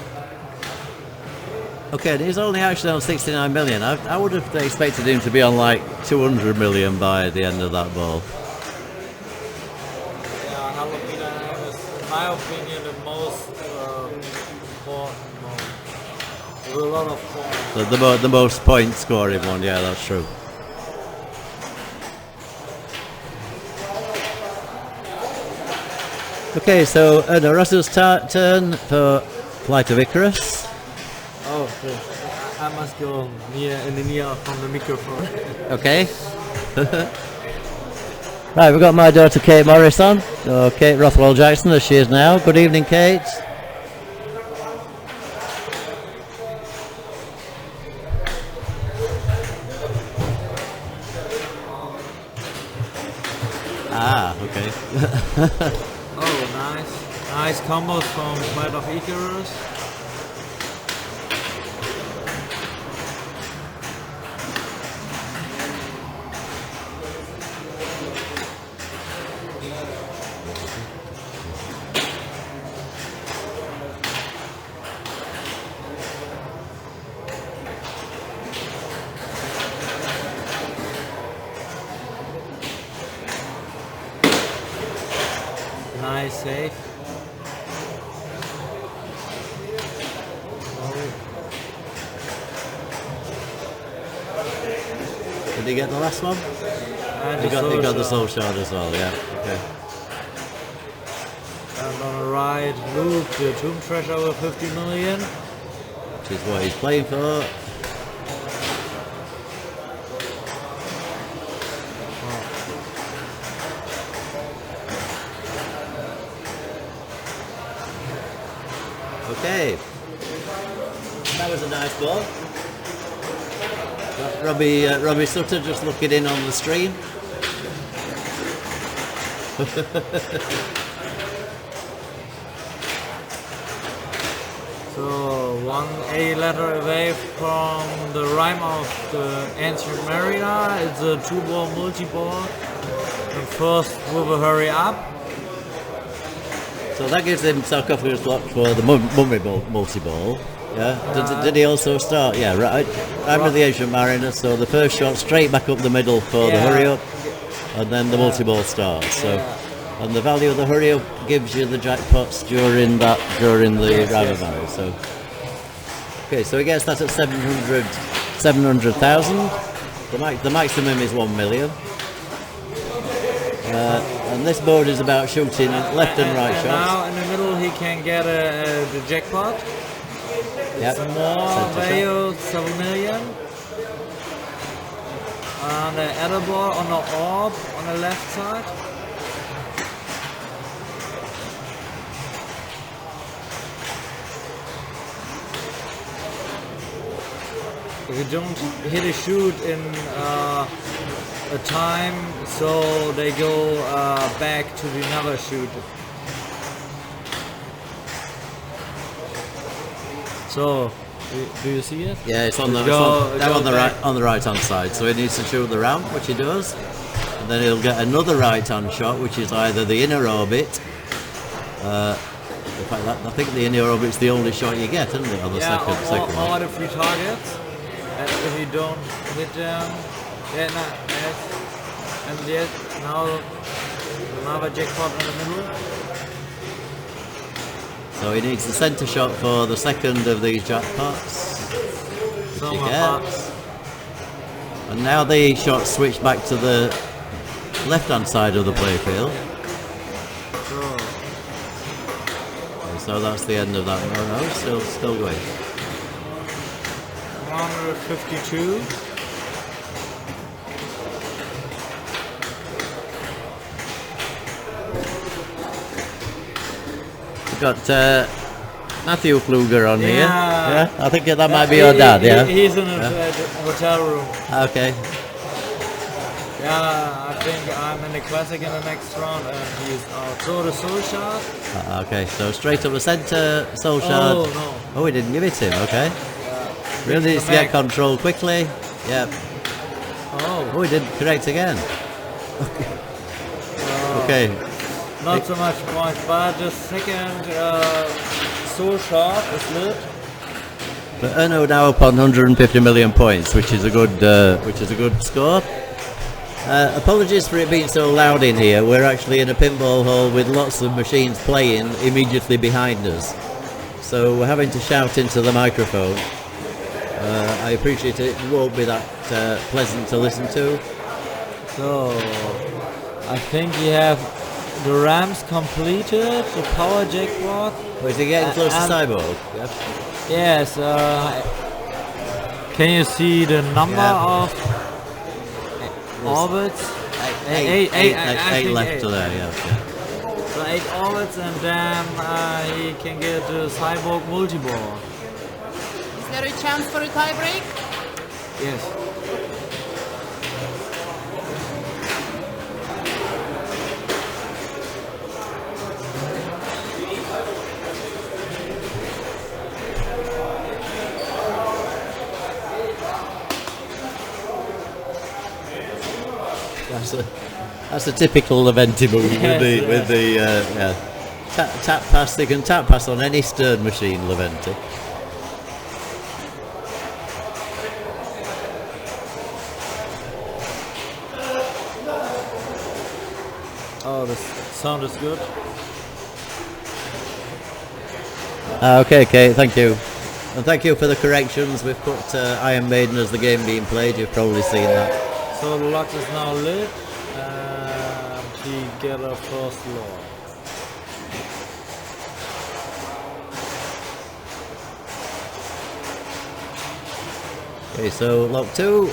okay, he's only actually on 69 million. I would have expected him to be on like 200 million by the end of that ball. Yeah, Hallowed Be Thy Name is, in my opinion, the most important mode. With a lot of points. The most point scoring one, yeah, that's true. Okay, so Ernö, Russell's turn for Flight of Icarus. Oh, okay. I must go in the near from the microphone. Okay. Right, we've got my daughter Kate Morris on. So Kate Rothwell Jackson, as she is now. Good evening, Kate. Ah, okay. Oh, nice. Nice combos from Flight of Icarus. Nice save. Did he get the last one? And He got the soul shard as well, yeah. Okay. And on the right, Luke, the Tomb Treasure with 50 million. Which is what he's playing for. Okay. That was a nice ball. Robbie Sutter just looking in on the stream. So 1A letter away from the rhyme of the ancient mariner. It's a 2-ball multi-ball. And first with a hurry up. So that gives him sarcophagus block for the mummy multi-ball. Yeah. Did he also start? Yeah, right. I'm with the ancient mariner. So the first shot straight back up the middle for the hurry up, and then the multi-ball starts. So, and the value of the hurry up gives you the jackpots during the roundabout. So, okay, so he gets that at 700,000. The maximum is 1 million. And this board is about shooting left and right shots. Now in the middle he can get the jackpot. Yep. Some more value, 7 million. And the edible on the orb on the left side. If you don't hit a shoot in a time, so they go back to the another shoot. So, do you see it? Yeah, it's on the right hand side. So he needs to shoot the ramp, which he does, and then he'll get another right hand shot, which is either the inner orbit. In fact, I think the inner orbit's the only shot you get, isn't it? On the second all one. the 3 targets, and if you don't hit them, and yet now another jackpot in the middle. So he needs the centre shot for the second of these jackpots. So Which he gets. And now the shots switch back to the left hand side of the playfield. So that's the end of that. No, still going. 152. We've got Matthew Pfluger on here. Yeah. I think that might be your dad. He's in a hotel room. Okay. Yeah, I think I'm in the classic in the next round, and he's out. So the soul shot. Okay, so straight up the centre, soul shot. Oh no. Oh, we didn't give it to him. Okay. Really needs to get control quickly. Yep. Oh, we didn't correct again. Okay. Not so much points, but the second soul shot is lit. But Ernö now up on 150 million points, which is a good score. Apologies for it being so loud in here. We're actually in a pinball hall with lots of machines playing immediately behind us, so we're having to shout into the microphone. I appreciate it. It won't be that pleasant to listen to. So I think you have the ramps completed, the power jackpot. Oh, is he getting close to Cyborg? Yep. Yes. Can you see the number of orbits? Eight left to there, yeah. So 8 orbits, and then he can get the Cyborg multi-ball. Is there a chance for a tie break? Yes. That's a typical Levente move with the tap pass. They can tap pass on any Stern machine, Levente. Oh, the sound is good. Okay, thank you. And thank you for the corrections. We've put Iron Maiden as the game being played. You've probably seen that. So the lock is now lit, and he get a first lock. Okay, so lock 2.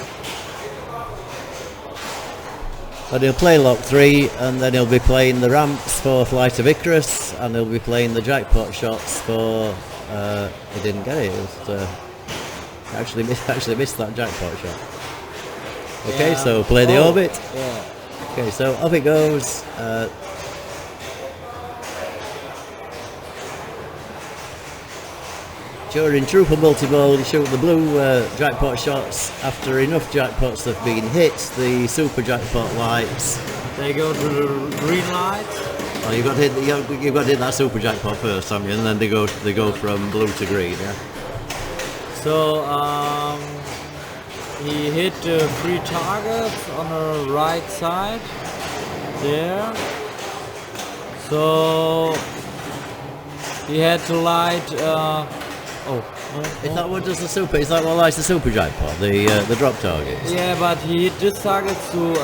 And he'll play lock 3, and then he'll be playing the ramps for Flight of Icarus, and he'll be playing the jackpot shots for. He didn't get it. It was, actually missed that jackpot shot. Okay, so play the orbit. Yeah. Okay, so off it goes. During Trooper Multi-Ball, you shoot the blue jackpot shots. After enough jackpots have been hit, the super jackpot lights. They go to the green light. Oh, you've got to hit that super jackpot first, haven't you? And then they go from blue to green. Yeah. So he hit 3 targets on the right side there. So he had to light. Is that what does the super? Is that what lights the super jackpot? The drop targets. Yeah, but he hit this target to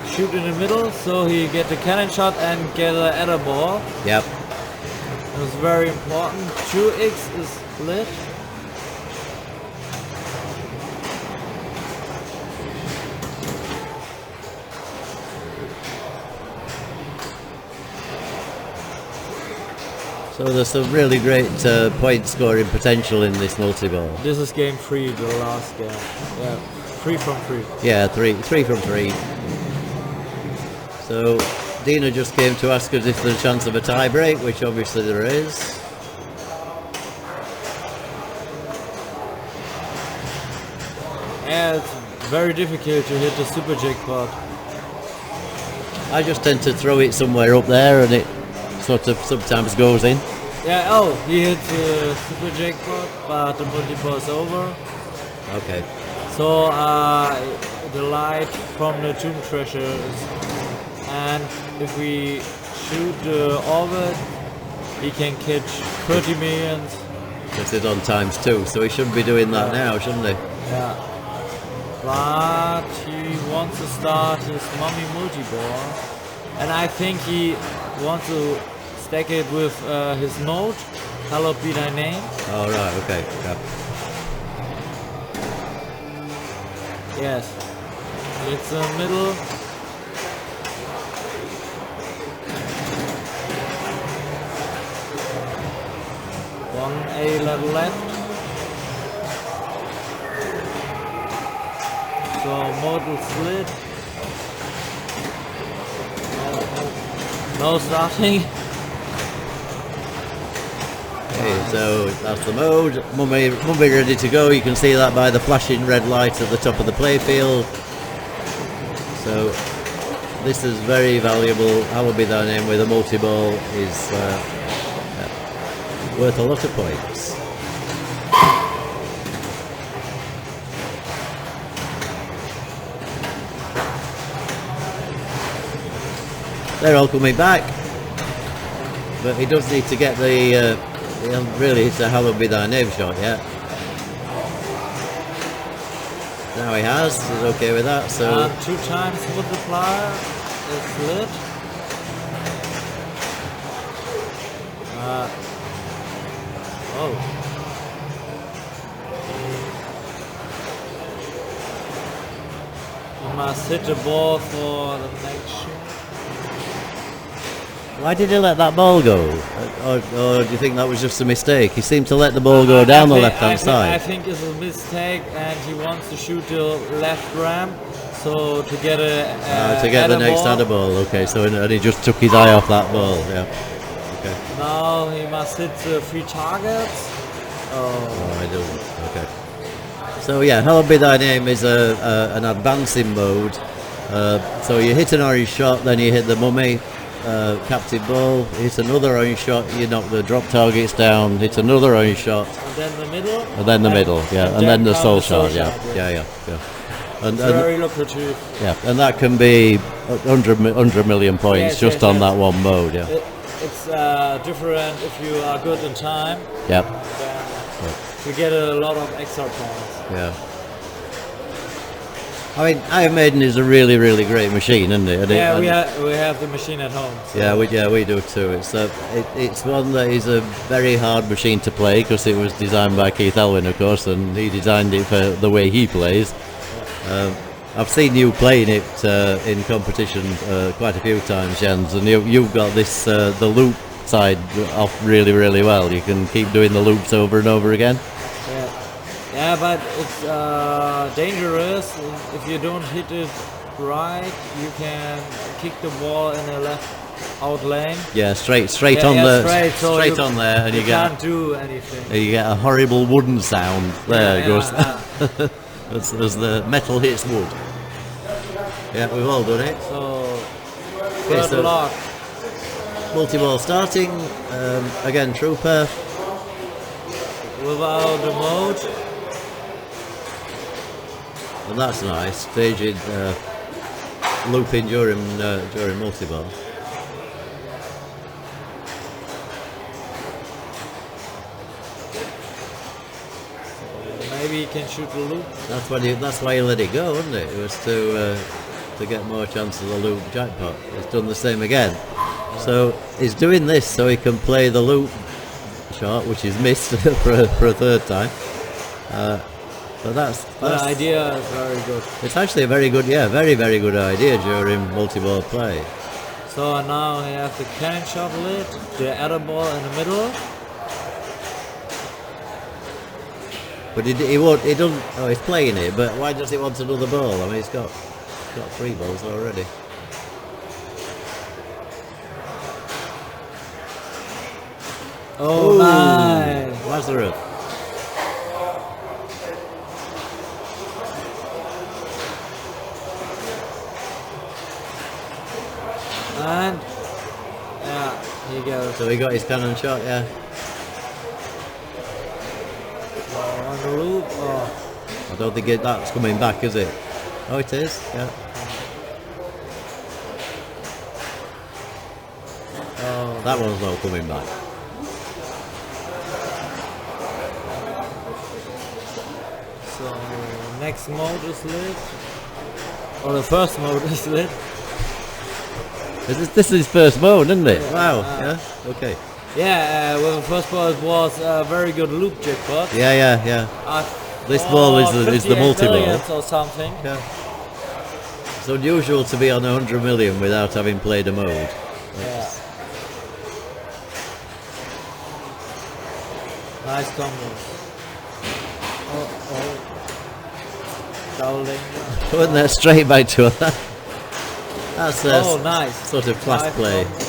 shoot in the middle, so he get the cannon shot and get an adder ball. Yep. It was very important. 2x is lit. So there's some really great point scoring potential in this multi-ball. This is game 3, the last game. Yeah, 3 from 3. Yeah, three from 3. So Dina just came to ask us if there's a chance of a tie break, which obviously there is. Yeah, it's very difficult to hit the super jackpot. I just tend to throw it somewhere up there, and it sort of sometimes goes in. Yeah, oh, he hit the super jackpot, but the multi-ball is over. Okay. So the light from the tomb treasures, and if we shoot the orbit, he can catch 30 millions. This is on times 2, so he shouldn't be doing that now, shouldn't he? Yeah. But he wants to start his mummy multi-ball, and I think he wants to stack it with his note, hallowed be thy name. Oh, right, okay. Yeah. Yes. It's the middle. One A level left. So modal slit. No starting. Okay, so that's the mode. Mummy ready to go. You can see that by the flashing red light at the top of the playfield. So this is very valuable. Hallowed be thy name with a multi-ball is worth a lot of points. They're all coming back, but he does need to get the really it's a hallowed be thy name shot yet. Now he has, he's okay with that, so 2 times multiplier is lit. Oh. You must hit the ball for the next shot. why did he let that ball go? Or do you think that was just a mistake? He seemed to let the ball go down the left-hand I side. think it's a mistake, and he wants to shoot the left ramp, so to get To get the next other ball, okay, so and he just took his eye off that ball, yeah. Okay. Now he must hit 3 targets. Oh, I don't, okay. So yeah, hallowed be thy name is an advancing mode. So you hit an orange shot, then you hit the mummy, captive ball, hit another orange shot, you knock the drop targets down, hit another orange shot, And then the middle. and then the middle, yeah, and then the soul shot, yeah. And Very lucrative. yeah, and that can be 100 million points Yes, just yes, on yes. that one mode, yeah. It's different if you are good in time. Yep, Then you get a lot of extra points. yeah. I mean, Iron Maiden is a really, really great machine, isn't it? Yeah, we have the machine at home. So. Yeah, we do too. It's one that is a very hard machine to play because it was designed by Keith Elwin, of course, and he designed it for the way he plays. I've seen you playing it in competition quite a few times, Jens, and you've got this the loop side off really, really well. You can keep doing the loops over and over again. Yeah, but it's dangerous if you don't hit it right. You can kick the ball in the left out lane. Yeah, straight Yeah, on yeah, the straight on there, and you can't do anything. get a horrible wooden sound. There it goes. Yeah. as the metal hits wood. Yeah, we've all done it. So Okay, good so- luck. Multi-ball starting. Again, Trooper. Without the mode. And that's nice. Staging looping during multi-ball. Maybe you can shoot the loop. That's why you let it go, wasn't it? It was to get more chance of the loop jackpot. He's done the same again. So he's doing this so he can play the loop shot, which is missed for a third time. But that's The idea is very good. it's actually a very good, very, very good idea during multi-ball play. So now we have the cannon shot lit, the other ball in the middle. But he won't. He doesn't. Oh, he's playing it. But why does he want another ball? I mean, he's got 3 balls already. Oh, Ooh, nice. Lazarus. So he got his cannon shot, yeah. On the loop. Oh. I don't think that's coming back, is it? Oh, it is, yeah. Oh, that one's not coming back. So next mode is lit. Or the first mode is lit. This is his first mode, isn't it? Yeah. Wow, yeah, okay. Yeah, well, the first mode was a very good loop jackpot. Yeah. This ball is the multi-ball. Millions or something. Yeah. It's unusual to be on 100 million without having played a mode. Yeah. Nice combo. Oh. Doubling. Wasn't that straight back to her? That's nice. Sort of class Nice play. combo.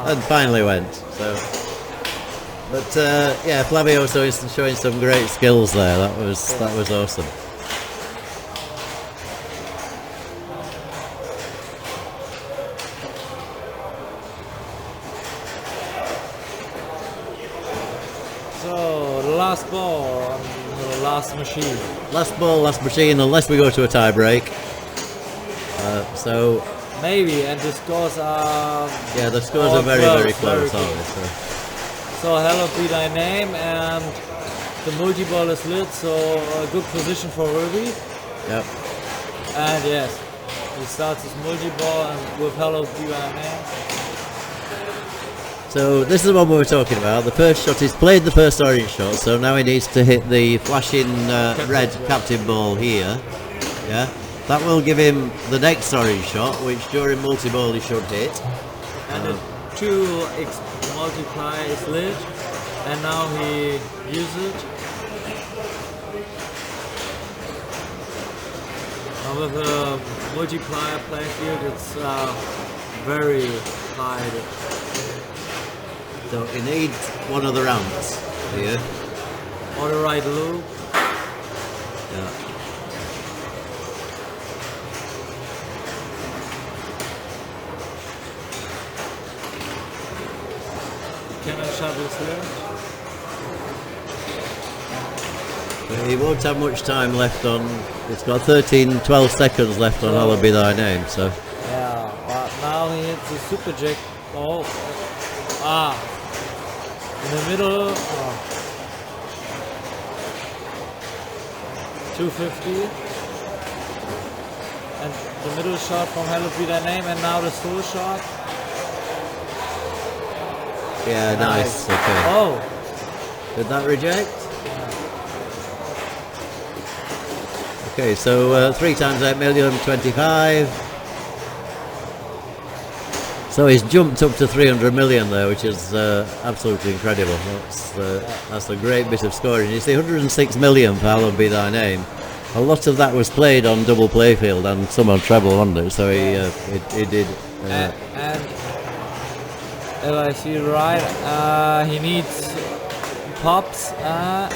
And finally went. So, but yeah, Flavio showing some great skills there. That was awesome. So the last ball on the last machine. Last ball, last machine, unless we go to a tie break. So Maybe, and the scores are... yeah, the scores are very close, aren't they? So hello be thy name, and the multi-ball is lit, so a good position for Ruby. Yep. And yes, he starts his multi-ball and with hello be thy name. So this is the one we were talking about. The first shot, he's played the first orange shot, so now he needs to hit the flashing red captain ball here. Yeah, that will give him the next orange shot, which during multi-ball he should hit. And the 2x multiply is lit, and now he uses it. Now with the multiplier playing field, it's very high. So he needs one of the rounds here. Or the right loop. Yeah. Cannon shot is lit. But he won't have much time left on. It's got 12 seconds left on I'll Be Thy Name. So Yeah, but now he hits the super jack. Oh, in the middle. 250. And the middle shot from Hello Be Thy Name, and now the full shot. yeah, nice. Okay. Oh, Did that reject? Okay, so 3 times 8 million, 25. So he's jumped up to 300 million there, which is absolutely incredible. That's a great bit of scoring. You see, 106 million for Hallowed Be Thy Name. A lot of that was played on double playfield and some on treble, wasn't it? So he did. and if I see it right, he needs pops, rams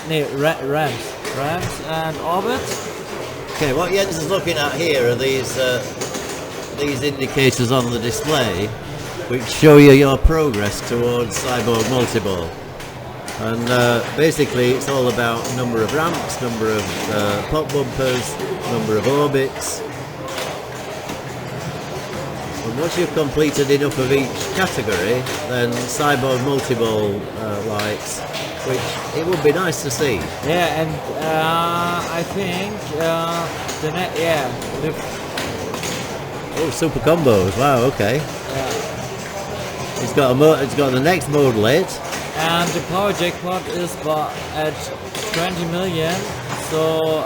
and orbits. Okay, what Jens is looking at here are these indicators on the display, which show you your progress towards Cyborg Multiball. And basically it's all about number of ramps, number of pop bumpers, number of orbits. And once you've completed enough of each category, then Cyborg Multiball lights, which it would be nice to see. Yeah, and I think Oh, super combos! Wow, okay. yeah. It's got the next mode lit. And the power jackpot is at 20 million. So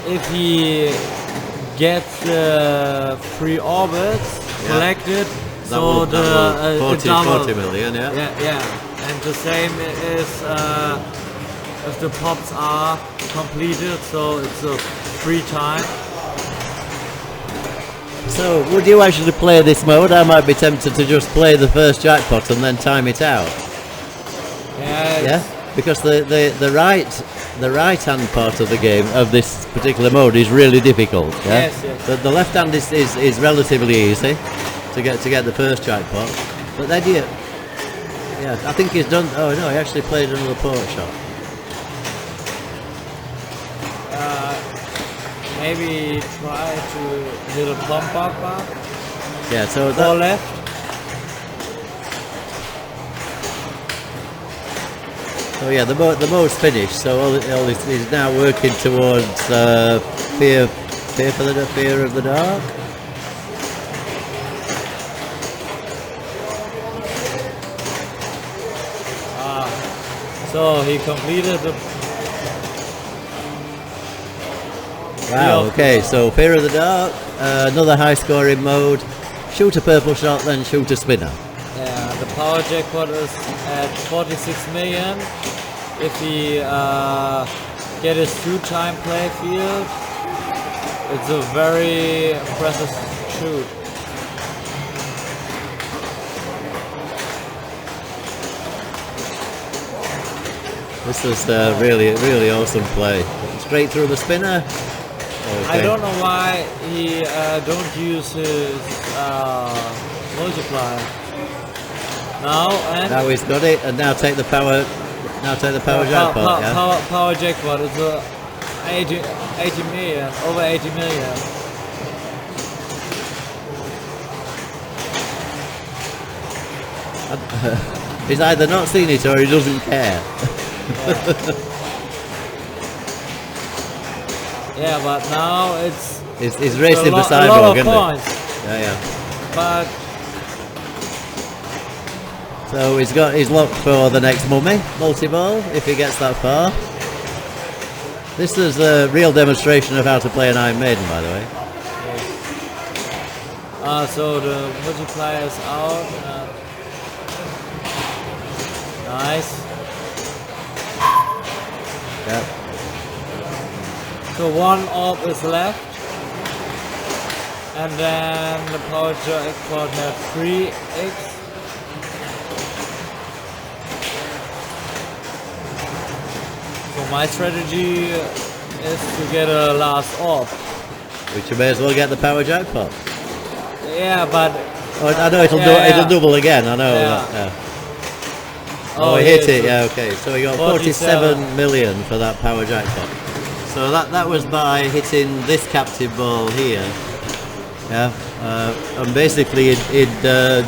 if he gets free orbits collected, so the 40 million, yeah. Yeah. And the same is if the pops are completed, so it's a free time. So, would you actually play this mode? I might be tempted to just play the first jackpot and then time it out. Yeah, because the right hand part of the game of this particular mode is really difficult. Yeah? Yes. The left hand is relatively easy. to get the first jackpot. But then I think he's done. Oh no, he actually played another port shot. Maybe try to hit a pump up bar. Yeah, so Or that left. so yeah, the mode's finished. So all he's now working towards fear of the dark. So he completed the. Wow. Okay, so fear of the dark, another high scoring mode. Shoot a purple shot, then shoot a spinner. Yeah, the power jackpot is at 46 million. If he get his 2-time play field, it's a very impressive shoot. This is really awesome play. Straight through the spinner. Okay. I don't know why he don't use his multiplier. Now he's got it, and now take the power. Now take the power jackpot. Yeah. Power jackpot. It's 80 million, over 80 million. He's either not seen it or he doesn't care. Yeah, but now He's racing the a cyborg, lot of isn't points. it? Yeah. But So he's locked for the next mummy multi-ball if he gets that far. This is a real demonstration of how to play an Iron Maiden, by the way. so the multiplier is out. Nice. Yep. So one orb is left, and then the power jackpot has 3x. So my strategy is to get a last orb. Which you may as well get the power jackpot. Yeah, but I know it'll double again. I know. Yeah. Yeah. Oh, he hit it. Yeah. Okay. So he got 47 47 million for that power jackpot. So that was by hitting this captive ball here. Yeah. And basically it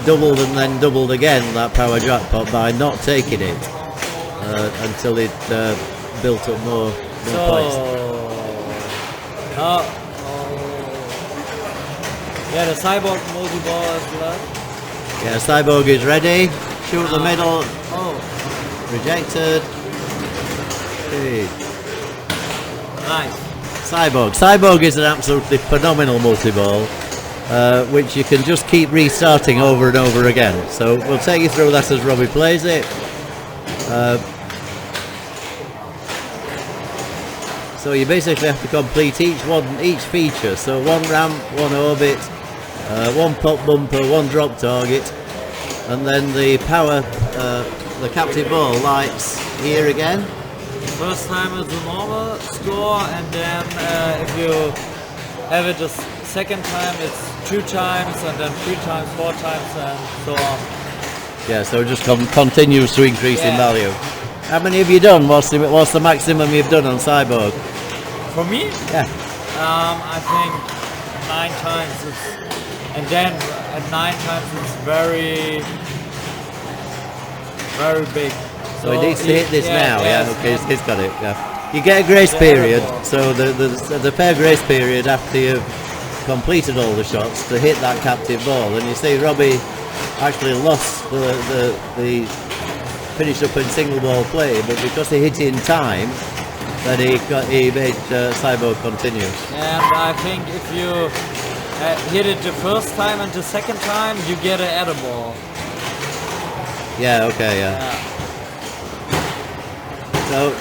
doubled and then doubled again that power jackpot by not taking it until it built up more points. Yeah, the cyborg multi-ball is left. Yeah, cyborg is ready. Shoot the middle. Oh, Rejected. Okay. nice. Cyborg is an absolutely phenomenal multi-ball, which you can just keep restarting over and over again. So we'll take you through that as Robbie plays it. So you basically have to complete each feature. So one ramp, one orbit, one pop bumper, one drop target, and then the power, the captive ball lights here again. First time is a normal score, and then if you have it a second time, it's 2 times, and then 3 times, 4 times, and so on. Yeah, so it just continues to increase in value. How many have you done? What's the maximum you've done on Cyborg? For me? Yeah. I think 9 times. And then at 9 times it's very, very big. So he needs to hit this now. yes, Yeah. Okay, he's got it. Yeah. You get a grace period. So the fair grace period after you've completed all the shots to hit that captive ball. And you see Robbie actually lost the finished up in single ball play, but because he hit in time, then he made Cyborg continue. And I think if you hit it the first time and the second time, you get an edible. Yeah. Okay. Yeah. So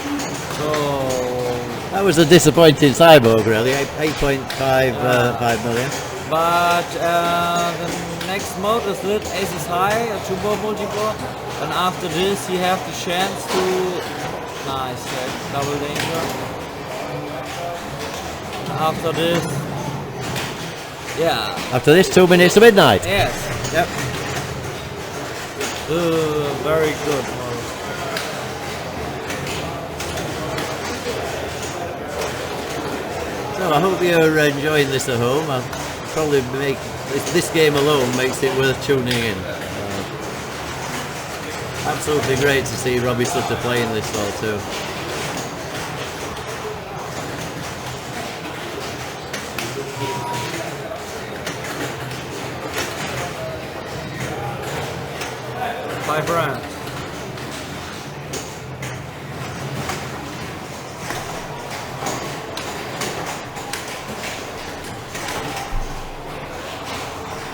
that was a disappointing Cyborg, really. 8.5 million. But the next mode is lit aces high, a 2-ball multi-ball, and after this you have the chance to double danger. After this, 2 After this, 2 minutes to midnight. Yes. Yep. Very good. So I hope you're enjoying this at home. I'll probably make this game alone makes it worth tuning in. Absolutely great to see Robbie Sutter playing this well too. Five rounds.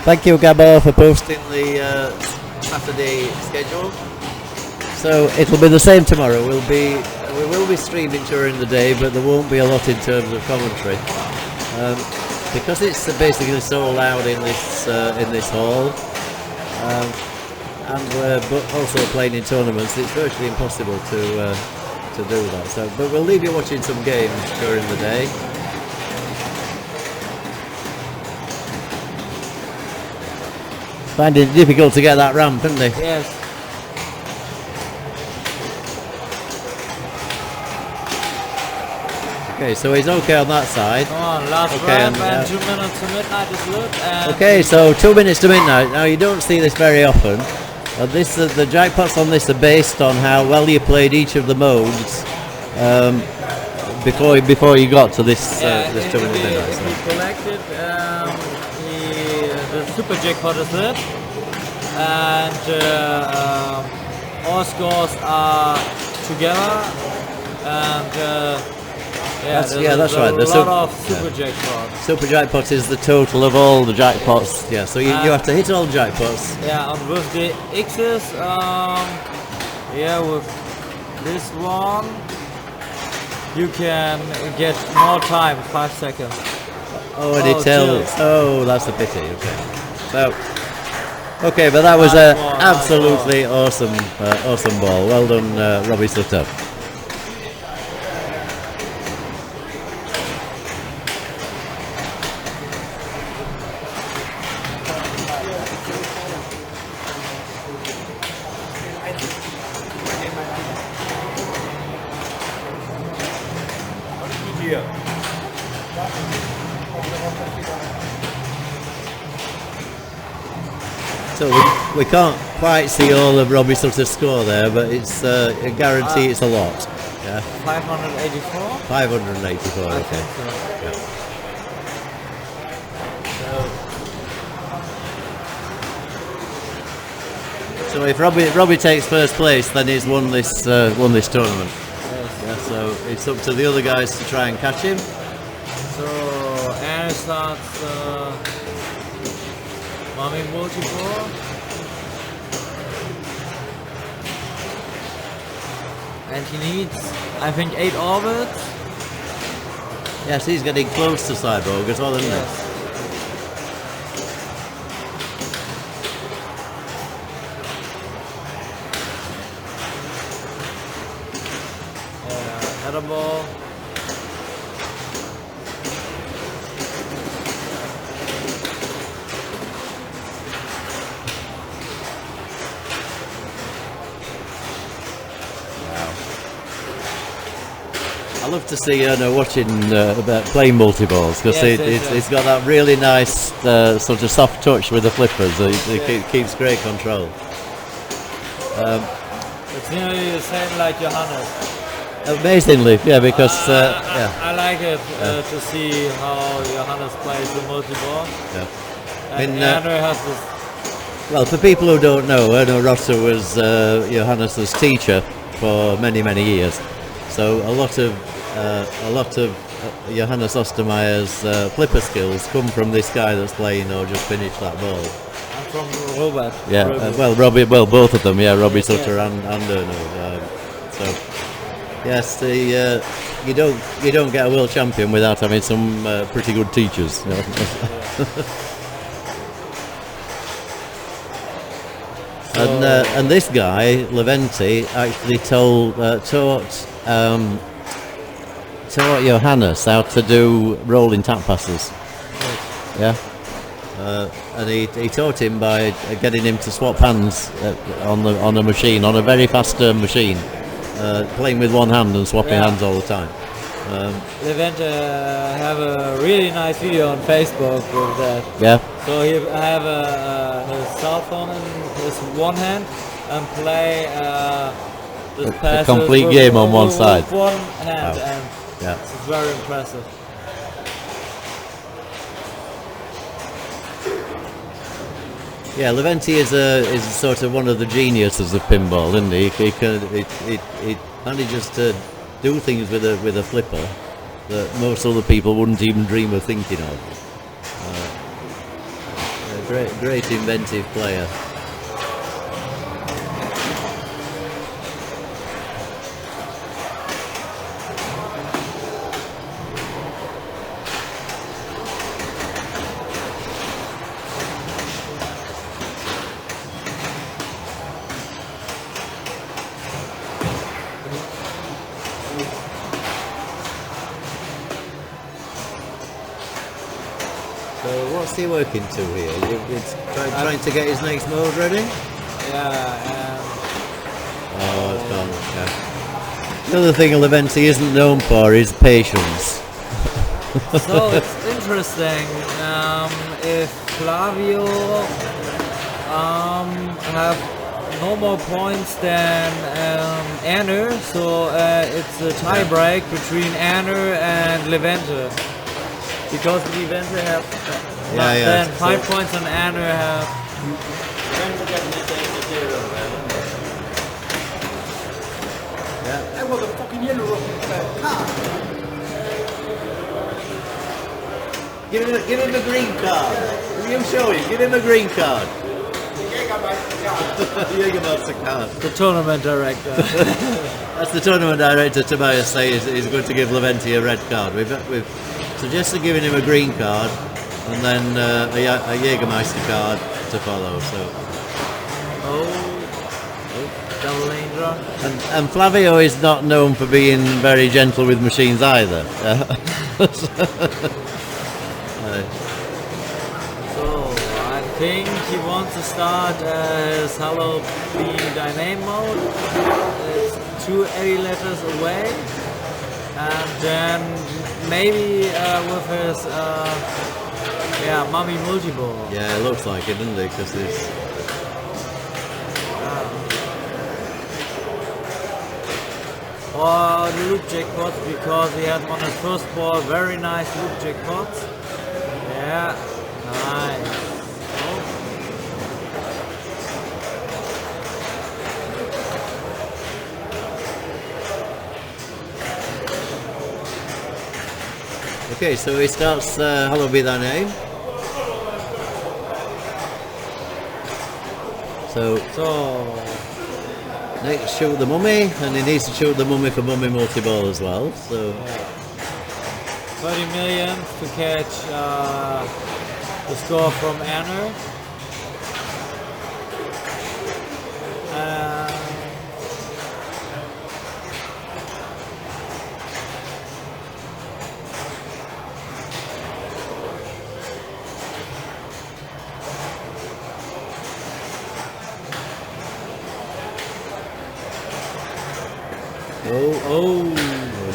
Thank you, Gabor, for posting the Saturday schedule. So it'll be the same tomorrow. We will be streaming during the day, but there won't be a lot in terms of commentary because it's basically so loud in this hall, and we're also playing in tournaments. It's virtually impossible to do that. So, but we'll leave you watching some games during the day. Find it difficult to get that ramp, isn't it? Yes. Okay, so he's okay on that side. Come on, last Okay, ramp and, and 2 minutes to midnight is lit. And Okay, so 2 minutes to midnight. Now you don't see this very often. The jackpots on this are based on how well you played each of the modes before you got to this 2 minutes midnight. If we collected, the super jackpot is lit, and all scores are together, and That's there's right. a The lot of super jackpots. Super jackpot is the total of all the jackpots. Yeah, so you have to hit all the jackpots. Yeah, and with the X's, with this one, you can get more time, 5 seconds. Oh, and it tells. Chill. Oh, that's a pity. Okay. So, okay, but that was a absolutely awesome ball. Well done, Robbie Sutter. So we can't quite see all of Robbie Sutter's score there, but it's a guarantee it's a lot. Yeah. 584? 584, I okay. think so. Yeah. So if Robbie takes first place, then he's won this tournament. Yes. Yeah, so it's up to the other guys to try and catch him. So Ernö starts Mummy multi-ball. And he needs, I think, 8 orbits. Yes, he's getting close to Cyborg as well, isn't he? Header ball. I love to see Ernö watching about playing multi-balls because it's got that really nice sort of soft touch with the flippers. It keeps great control. It's nearly the same like Johannes. Amazingly, yeah, because I like it to see how Johannes plays the multi-ball. Yeah. And Ernö has this. Well, for people who don't know, Ernö Rosser was Johannes's teacher for many years. So a lot of Johannes Ostermeyer's flipper skills come from this guy that's playing or just finished that ball. And from Robert. Yeah, both of them. Yeah, Robbie Sutter and Ernö. So yes, you don't get a world champion without having some pretty good teachers. You know? And this guy Levente actually taught Johannes how to do rolling tap passes. Yeah, and he taught him by getting him to swap hands on a machine, on a very fast machine, playing with one hand and swapping hands all the time. Levente have a really nice video on Facebook with that. Yeah. So he have his cell phone in his one hand and play a complete game on one side. With one hand, Wow. and Yeah. it's very impressive. Yeah, Levente is sort of one of the geniuses of pinball, isn't he? He manages to do things with a flipper that most other people wouldn't even dream of thinking of. A great inventive player. So what's he working to here? It's trying to get his next mode ready? Yeah. Oh, it's gone. Yeah. The other thing Levente isn't known for is patience. So it's interesting if Flavio have no more points than Ernö, so it's a tie break between Ernö and Levente. Because Levente have then 5 points and Ernö have. I was a fucking yellow card. Give him a green card. You show him. Give him a green card. Jägermeister card. The tournament director. That's the tournament director. Tobias says he's going to give Levente a red card. We've suggested giving him a green card and then a Jägermeister card to follow. So. Double lane draw. And Flavio is not known for being very gentle with machines either. So I think he wants to start his Hello Be Dyname mode. It's 2 A letters away, and then maybe with his Mummy multiball. Yeah, it looks like it, doesn't it? Because there's. Or the loop jackpots, because he had on his first ball very nice loop jackpots. Yeah, nice. Okay, so he starts Hello Be Thy Name. So next shoot the mummy, and he needs to shoot the mummy for mummy multi-ball as well. So 30 million to catch the score from Ernö.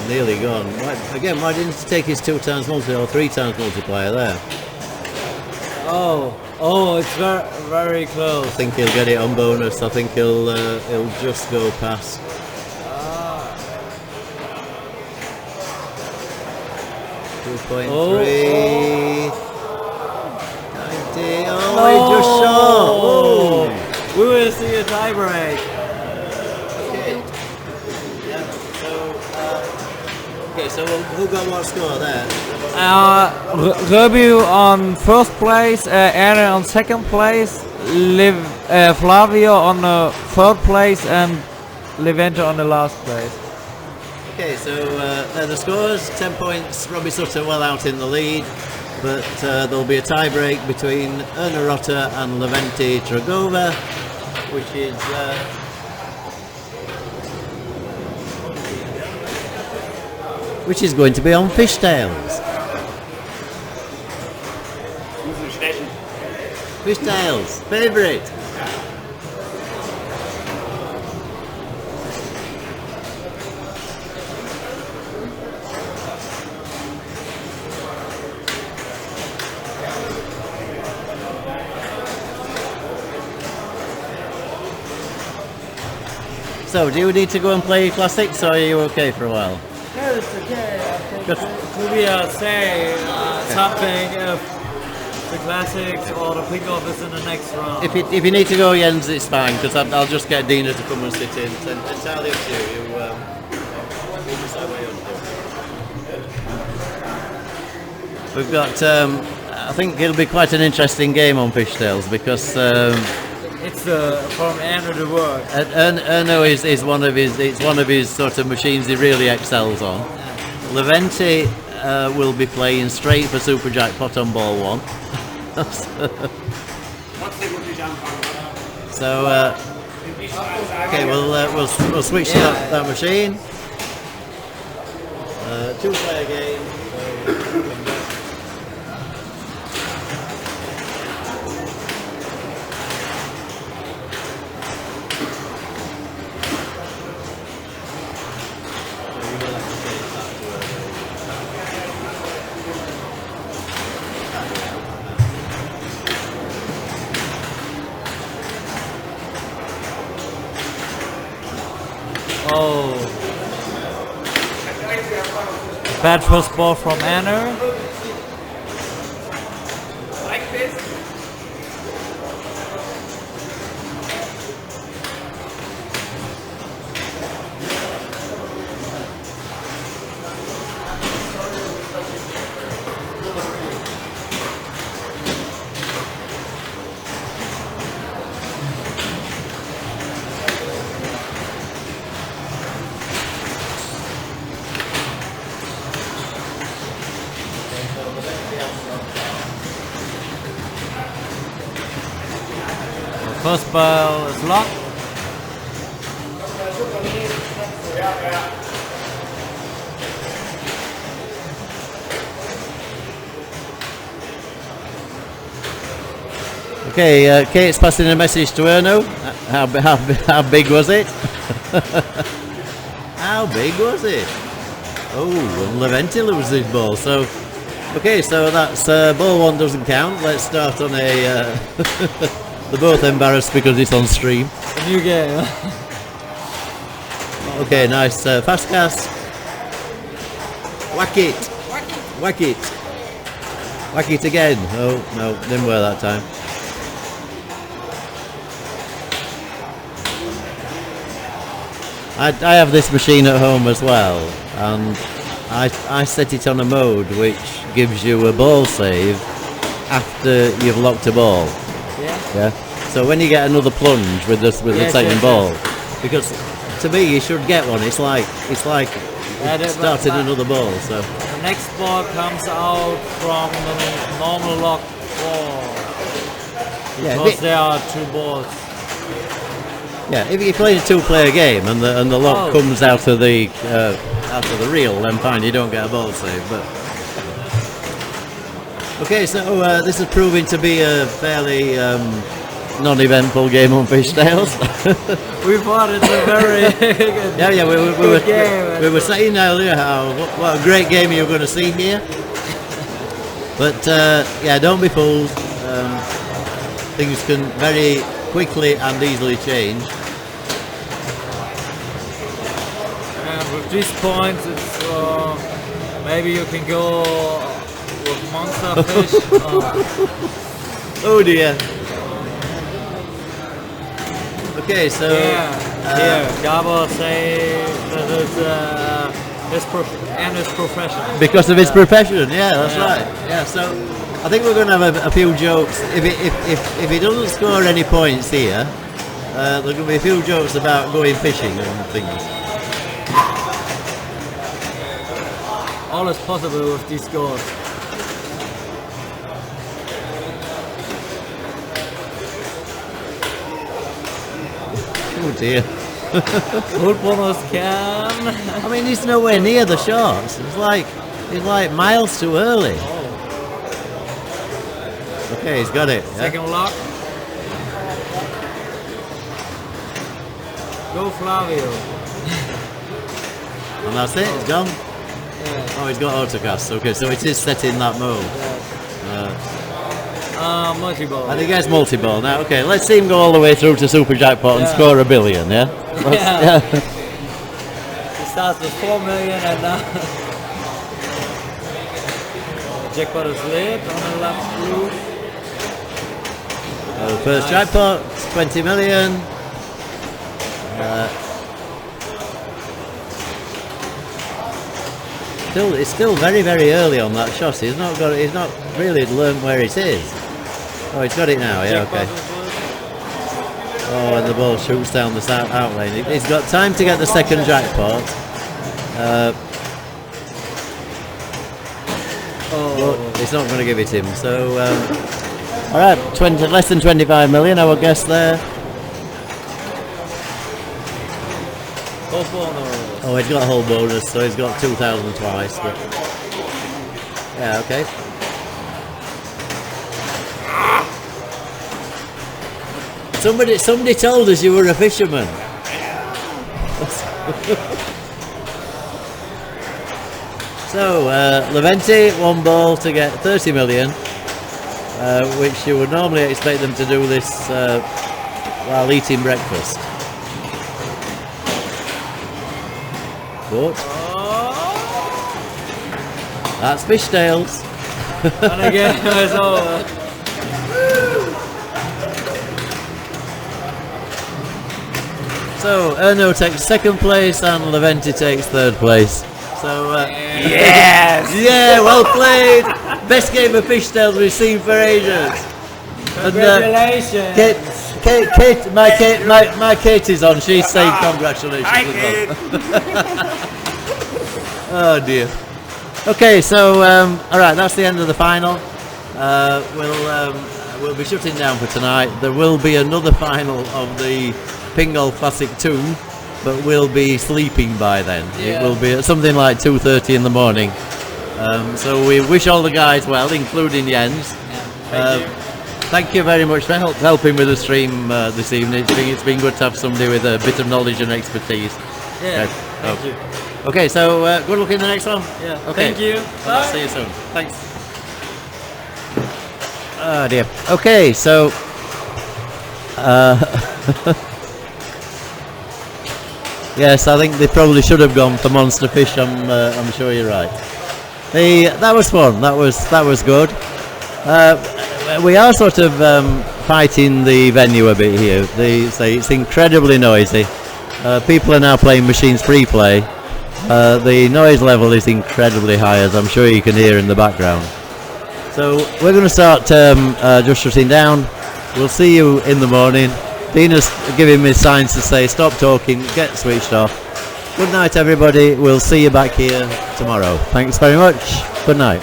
Nearly gone. Why didn't he take his 2 times multi or 3 times multiplier there? It's very, very close. I think he'll get it on bonus. I think he'll just go past. 2.3. 90. He just shot. We will see a tie break. Okay, so who got what score there? Rubio on first place, Ernö on second place, Flavio on the third place, and Levente on the last place. Okay, so there are the scores. 10 points, Robbie Sutter well out in the lead, but there'll be a tie break between Ernö and Levente Tregova, which is going to be on fishtails. Fishtails, favourite. So, do you need to go and play classics, or are you okay for a while? No, it's okay. Good. Maybe say something if the classics or the pick-off is in the next round. If you need to go, Jens, it's fine, because I'll just get Dina to come and sit in. It's entirely up to you. You decide what you want to do. We've got, I think it'll be quite an interesting game on Fishtails, because it's from Ernö the work. Ernö is one of his sort of machines he really excels on. Levente will be playing straight for Super Jackpot on ball 1. So okay, we'll switch to that machine. 2-player game. Oh. Bad first ball from Ernö. Like this. First ball is locked. Okay, Kate's passing a message to Ernö. How big was it? How big was it? Oh, Levente loses his ball. So, okay, so that's ball 1 doesn't count. Let's start on a. They're both embarrassed because it's on stream. A new game. Okay, nice fast cast. Whack it. Whack it. Whack it again. Oh no, didn't work that time. I have this machine at home as well, and I set it on a mode which gives you a ball save after you've locked a ball. Yeah. So when you get another plunge with the second ball, because to me you should get one. It's like starting another ball. So the next ball comes out from the normal lock ball. Because there are 2 balls. Yeah, if you're playing a 2-player game and the lock comes out of the reel, then fine, you don't get a ball save. But okay, so this is proving to be a fairly non-eventful game on Fishtails. We thought it's a very good game. We were saying earlier what a great game you're going to see here. But yeah, don't be fooled. Things can very quickly and easily change. And with these points, it's maybe you can go with monster fish. Oh dear. Okay, so Gabo say that it's his profession. Because of his profession, yeah, that's right. Yeah, so I think we're going to have a few jokes. If he doesn't score any points here, there's going to be a few jokes about going fishing and things. All is possible with these scores. Oh dear. Full bonus can. I mean, he's nowhere near the shots. He's like miles too early. Okay, he's got it. Yeah? Second lock. Go Flavio. And that's it, it's gone. Yeah. Oh, he's got autocast. Okay, so it is set in that mode. Multi-ball. And he gets multi-ball now. Okay, let's see him go all the way through to Super Jackpot and Yeah. score $1 billion, yeah? Yeah. He starts with 4 million and now jackpot is lit on the left blue. The first jackpot, 20 million. It's still very, very early on that shot. He's not really learned where it is. Oh, he's got it now. Yeah, okay. Oh, and the ball shoots down the out lane. He's got time to get the second jackpot. But it's not going to give it him. So, all right, less than 25 million, I would guess there. Oh, he's got a whole bonus, so he's got 2,000 twice. But yeah, okay. Somebody told us you were a fisherman. So, Levente, one ball to get 30 million, which you would normally expect them to do this while eating breakfast. But that's fishtails. And again, it's over. So, Ernö takes second place and Levente takes third place. So, Yes! yeah, well played. Best game of fishtails we've seen for ages. Congratulations! My Kate is on. She's saying congratulations as well. Oh dear. Okay, so all right, that's the end of the final. We'll be shutting down for tonight. There will be another final of the Pinball Classic 2, but we'll be sleeping by then. Yeah. It will be at something like 2:30 in the morning. So we wish all the guys well, including Jens. Thank you very much for helping with the stream this evening. It's been good to have somebody with a bit of knowledge and expertise. Yeah, Okay. thank you. Okay, so good luck in the next one. Yeah, Okay. thank you. I'll Bye. see you soon. Thanks. Oh dear. Okay, so yes, I think they probably should have gone for monster fish. I'm sure you're right. That was fun. That was good. We are sort of fighting the venue a bit here. They say it's incredibly noisy. People are now playing machines free play. The noise level is incredibly high, as I'm sure you can hear in the background. So we're going to start just shutting down. We'll see you in the morning. Dina's giving me signs to say stop talking, get switched off. Good night everybody, we'll see you back here tomorrow. Thanks very much, good night.